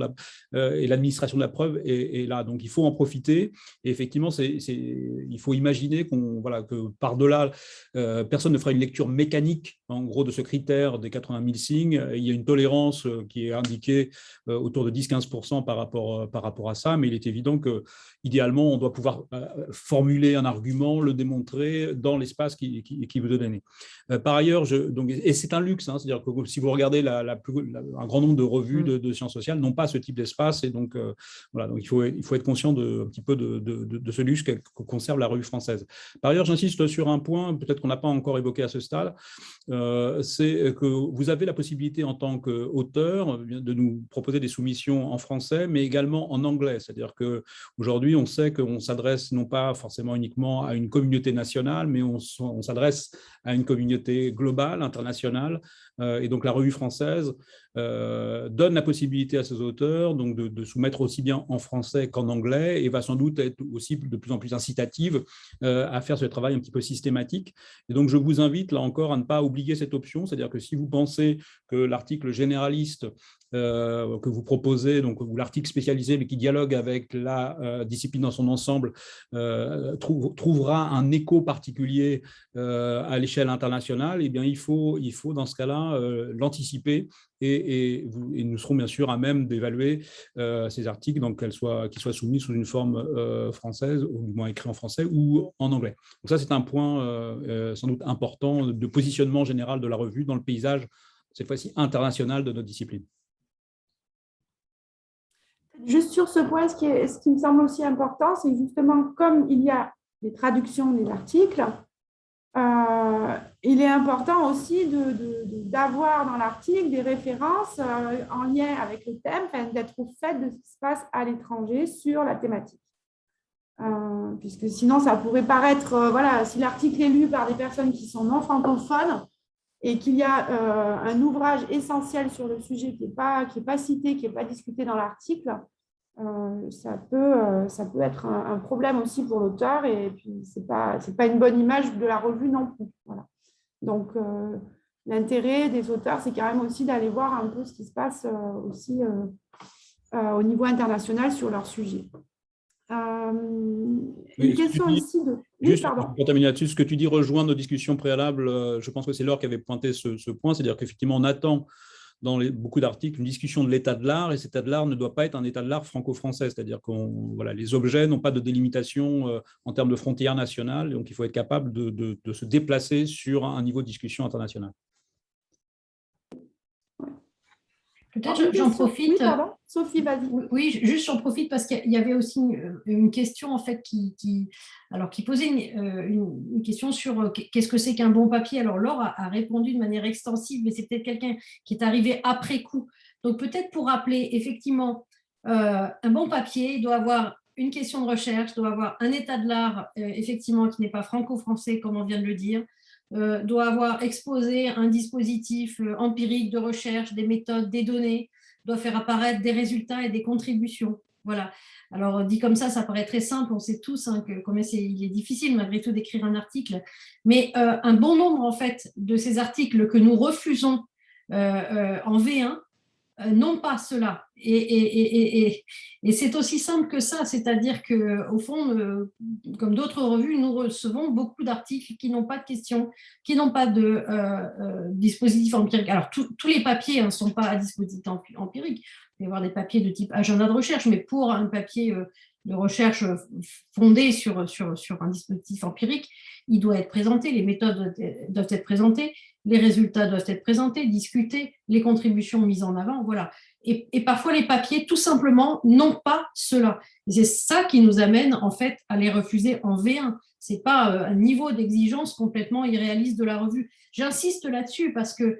et l'administration de la preuve est là. Donc il faut en profiter et effectivement il faut imaginer que par-delà, personne ne fera une lecture mécanique en gros de ce critère des 80 000 signes. Il y a une tolérance qui est indiquée autour de 10-15% par rapport à ça, mais il est évident que idéalement on doit pouvoir formuler un argument, le démontrer dans l'espace qui vous est donné. Par ailleurs, et c'est un luxe, c'est-à-dire que si vous regardez un grand nombre de revues de sciences sociales n'ont pas ce type d'espace et donc voilà, donc il faut être conscient un petit peu de ce luxe que conserve la Revue française. Par ailleurs, j'insiste sur un point peut-être qu'on n'a pas encore évoqué à ce stade. C'est que vous avez la possibilité en tant qu'auteur de nous proposer des soumissions en français, mais également en anglais. C'est-à-dire qu'aujourd'hui, on sait qu'on s'adresse non pas forcément uniquement à une communauté nationale, mais on s'adresse à une communauté globale, internationale, Et donc, la revue française donne la possibilité à ses auteurs donc, de soumettre aussi bien en français qu'en anglais et va sans doute être aussi de plus en plus incitative à faire ce travail un petit peu systématique. Et donc, je vous invite là encore à ne pas oublier cette option, c'est-à-dire que si vous pensez que l'article généraliste que vous proposez, donc, ou l'article spécialisé mais qui dialogue avec la discipline dans son ensemble, trouvera un écho particulier à l'échelle internationale, eh bien, il faut dans ce cas-là l'anticiper et nous serons bien sûr à même d'évaluer ces articles, donc qu'ils soient soumis sous une forme française, ou du moins écrits en français ou en anglais. Donc ça, c'est un point sans doute important de positionnement général de la revue dans le paysage, cette fois-ci international de notre discipline. Juste sur ce point, ce qui me semble aussi important, c'est justement comme il y a des traductions des articles, il est important aussi d'avoir dans l'article des références en lien avec le thème, d'être au fait de ce qui se passe à l'étranger sur la thématique. Puisque sinon, ça pourrait paraître, voilà, si l'article est lu par des personnes qui sont non francophones et qu'il y a un ouvrage essentiel sur le sujet qui n'est pas cité, qui n'est pas discuté dans l'article, ça peut être un problème aussi pour l'auteur et puis ce n'est pas une bonne image de la revue non plus. Voilà. Donc, l'intérêt des auteurs, c'est quand même aussi d'aller voir un peu ce qui se passe aussi au niveau international sur leur sujet. Une question ici de… Oui, juste pardon. pour terminer là-dessus, ce que tu dis rejoint nos discussions préalables. Je pense que c'est Laure qui avait pointé ce point, c'est-à-dire qu'effectivement, on attend dans beaucoup d'articles une discussion de l'état de l'art, et cet état de l'art ne doit pas être un état de l'art franco-français, c'est-à-dire que les objets n'ont pas de délimitation en termes de frontières nationales, donc il faut être capable de se déplacer sur un niveau de discussion international. Peut-être j'en profite. Oui, pardon. Sophie, vas-y. Oui, juste j'en profite parce qu'il y avait aussi une question en fait qui posait une question sur qu'est-ce que c'est qu'un bon papier. Alors Laure a répondu de manière extensive, mais c'est peut-être quelqu'un qui est arrivé après coup. Donc peut-être pour rappeler, effectivement, un bon papier doit avoir une question de recherche, doit avoir un état de l'art, effectivement, qui n'est pas franco-français, comme on vient de le dire, doit avoir exposé un dispositif empirique de recherche, des méthodes, des données, doit faire apparaître des résultats et des contributions. Voilà. Alors, dit comme ça paraît très simple. On sait tous combien il est difficile, malgré tout, d'écrire un article. Mais un bon nombre, en fait, de ces articles que nous refusons en V1 n'ont pas cela. Et c'est aussi simple que ça, c'est-à-dire qu'au fond, comme d'autres revues, nous recevons beaucoup d'articles qui n'ont pas de questions, qui n'ont pas de dispositif empirique. Alors, tous les papiers ne sont pas à dispositif empirique. Il peut y avoir des papiers de type agenda de recherche, mais pour un papier de recherche fondé sur un dispositif empirique, il doit être présenté, les méthodes doivent être présentées, les résultats doivent être présentés, discutés, les contributions mises en avant, voilà. Et parfois, les papiers, tout simplement, n'ont pas cela. Et c'est ça qui nous amène, en fait, à les refuser en V1. Ce n'est pas un niveau d'exigence complètement irréaliste de la revue. J'insiste là-dessus parce que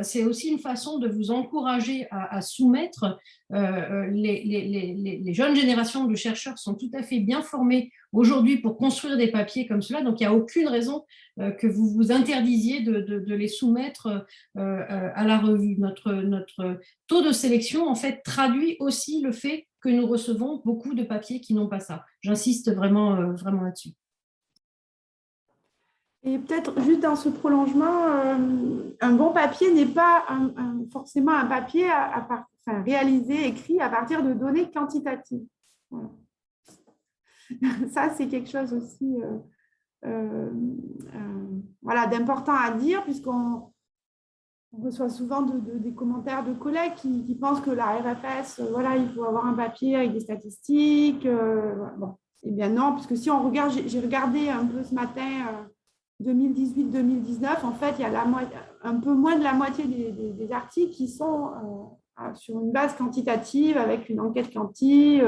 c'est aussi une façon de vous encourager à soumettre. Les jeunes générations de chercheurs sont tout à fait bien formés aujourd'hui pour construire des papiers comme cela. Donc, il n'y a aucune raison que vous vous interdisiez de les soumettre à la revue. Notre taux de sélection, en fait, traduit aussi le fait que nous recevons beaucoup de papiers qui n'ont pas ça. J'insiste vraiment là-dessus. Et peut-être juste dans ce prolongement, un bon papier n'est pas forcément un papier réalisé, écrit à partir de données quantitatives. Voilà. Ça, c'est quelque chose aussi d'important à dire, puisqu'on reçoit souvent des commentaires de collègues qui pensent que la RFS, il faut avoir un papier avec des statistiques. Bon, eh bien non, puisque si on regarde, j'ai regardé un peu ce matin 2018-2019, en fait, il y a un peu moins de la moitié des articles qui sont sur une base quantitative avec une enquête quanti.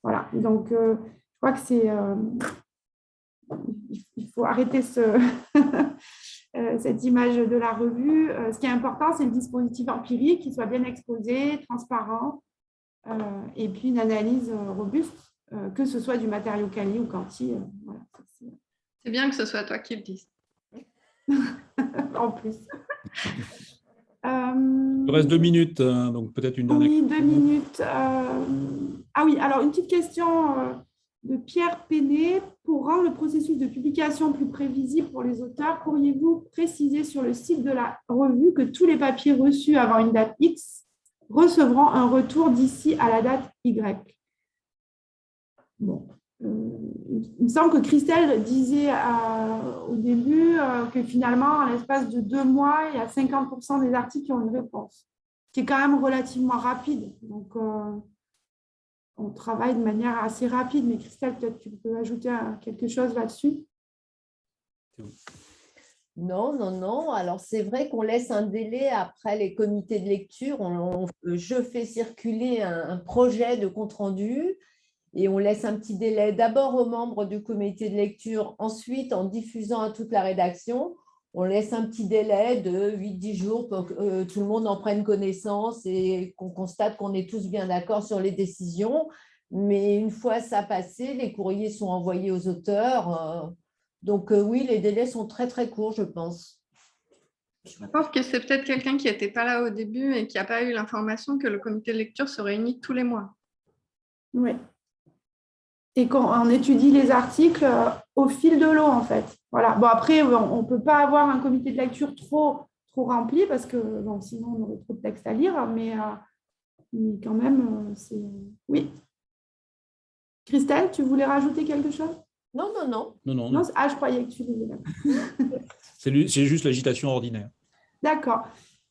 Voilà, donc je crois que il faut arrêter cette image de la revue. Ce qui est important, c'est le dispositif empirique, qui soit bien exposé, transparent, et puis une analyse robuste, que ce soit du matériau quali ou quanti. Voilà, c'est bien que ce soit toi qui le dises. En plus. Il reste 2 minutes, donc peut-être une dernière. Oui, 2 minutes. Ah oui, alors une petite question de Pierre Péné. Pour rendre le processus de publication plus prévisible pour les auteurs, pourriez-vous préciser sur le site de la revue que tous les papiers reçus avant une date X recevront un retour d'ici à la date Y? Bon. Il me semble que Christelle disait au début que finalement, en l'espace de 2 mois, il y a 50% des articles qui ont une réponse, qui est quand même relativement rapide. Donc, on travaille de manière assez rapide. Mais Christelle, peut-être tu peux ajouter quelque chose là-dessus. Non, non, non. Alors, c'est vrai qu'on laisse un délai après les comités de lecture. Je fais circuler un projet de compte-rendu. Et on laisse un petit délai d'abord aux membres du comité de lecture, ensuite en diffusant à toute la rédaction, on laisse un petit délai de 8-10 jours pour que tout le monde en prenne connaissance et qu'on constate qu'on est tous bien d'accord sur les décisions. Mais une fois ça passé, les courriers sont envoyés aux auteurs. Donc oui, les délais sont très très courts, je pense. Je pense que c'est peut-être quelqu'un qui n'était pas là au début et qui n'a pas eu l'information que le comité de lecture se réunit tous les mois. Oui. Et qu'on étudie les articles au fil de l'eau, en fait. Voilà. Bon, après, on ne peut pas avoir un comité de lecture trop rempli parce que bon, sinon, on aurait trop de textes à lire. Mais quand même, c'est… Oui. Christelle, tu voulais rajouter quelque chose? Non, non, non. Non. Ah, je croyais que tu voulais. C'est juste l'agitation ordinaire. D'accord.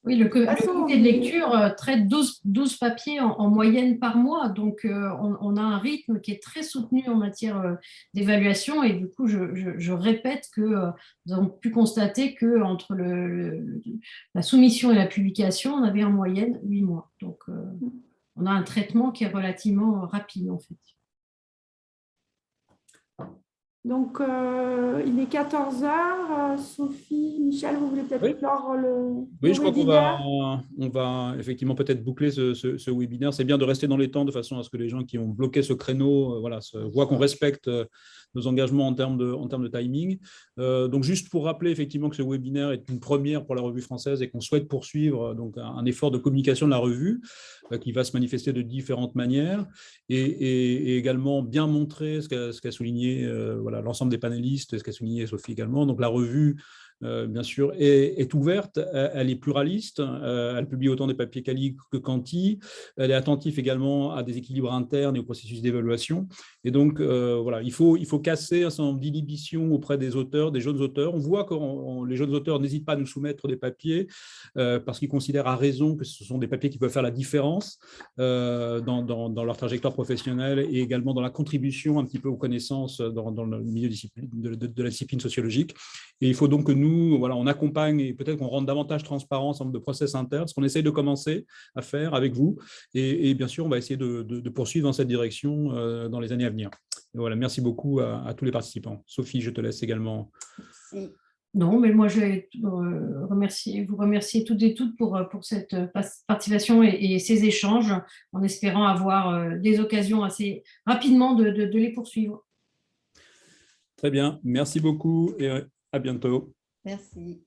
Oui, le comité de lecture traite 12 papiers en moyenne par mois. Donc, on a un rythme qui est très soutenu en matière d'évaluation. Et du coup, je répète que nous avons pu constater qu'entre la soumission et la publication, on avait en moyenne 8 mois. Donc, on a un traitement qui est relativement rapide, en fait. Donc, il est 14h. Sophie, Michel, vous voulez peut-être clore le Oui, je crois webinaire? qu'on va effectivement peut-être boucler ce webinaire. C'est bien de rester dans les temps de façon à ce que les gens qui ont bloqué ce créneau voient qu'on respecte nos engagements en termes de timing. Donc, juste pour rappeler effectivement que ce webinaire est une première pour la revue française et qu'on souhaite poursuivre donc un effort de communication de la revue qui va se manifester de différentes manières et également bien montrer ce qu'a souligné l'ensemble des panélistes, ce qu'a souligné Sophie également. Donc, la revue, bien sûr, est ouverte, elle est pluraliste, elle publie autant des papiers quali que quanti, elle est attentive également à des équilibres internes et au processus d'évaluation. Et donc, il faut casser un certain nombre d'inhibitions auprès des auteurs, des jeunes auteurs. On voit que les jeunes auteurs n'hésitent pas à nous soumettre des papiers parce qu'ils considèrent à raison que ce sont des papiers qui peuvent faire la différence dans leur trajectoire professionnelle et également dans la contribution un petit peu aux connaissances dans le milieu de la discipline sociologique. Et il faut donc que nous, on accompagne et peut-être qu'on rende davantage transparent un certain nombre de process internes, ce qu'on essaye de commencer à faire avec vous. Et bien sûr, on va essayer de poursuivre dans cette direction dans les années à venir. Et voilà, merci beaucoup à tous les participants. Sophie, je te laisse également. Merci. Non, mais moi, je vais vous remercier toutes et toutes pour cette participation et ces échanges, en espérant avoir des occasions assez rapidement de les poursuivre. Très bien, merci beaucoup et à bientôt. Merci.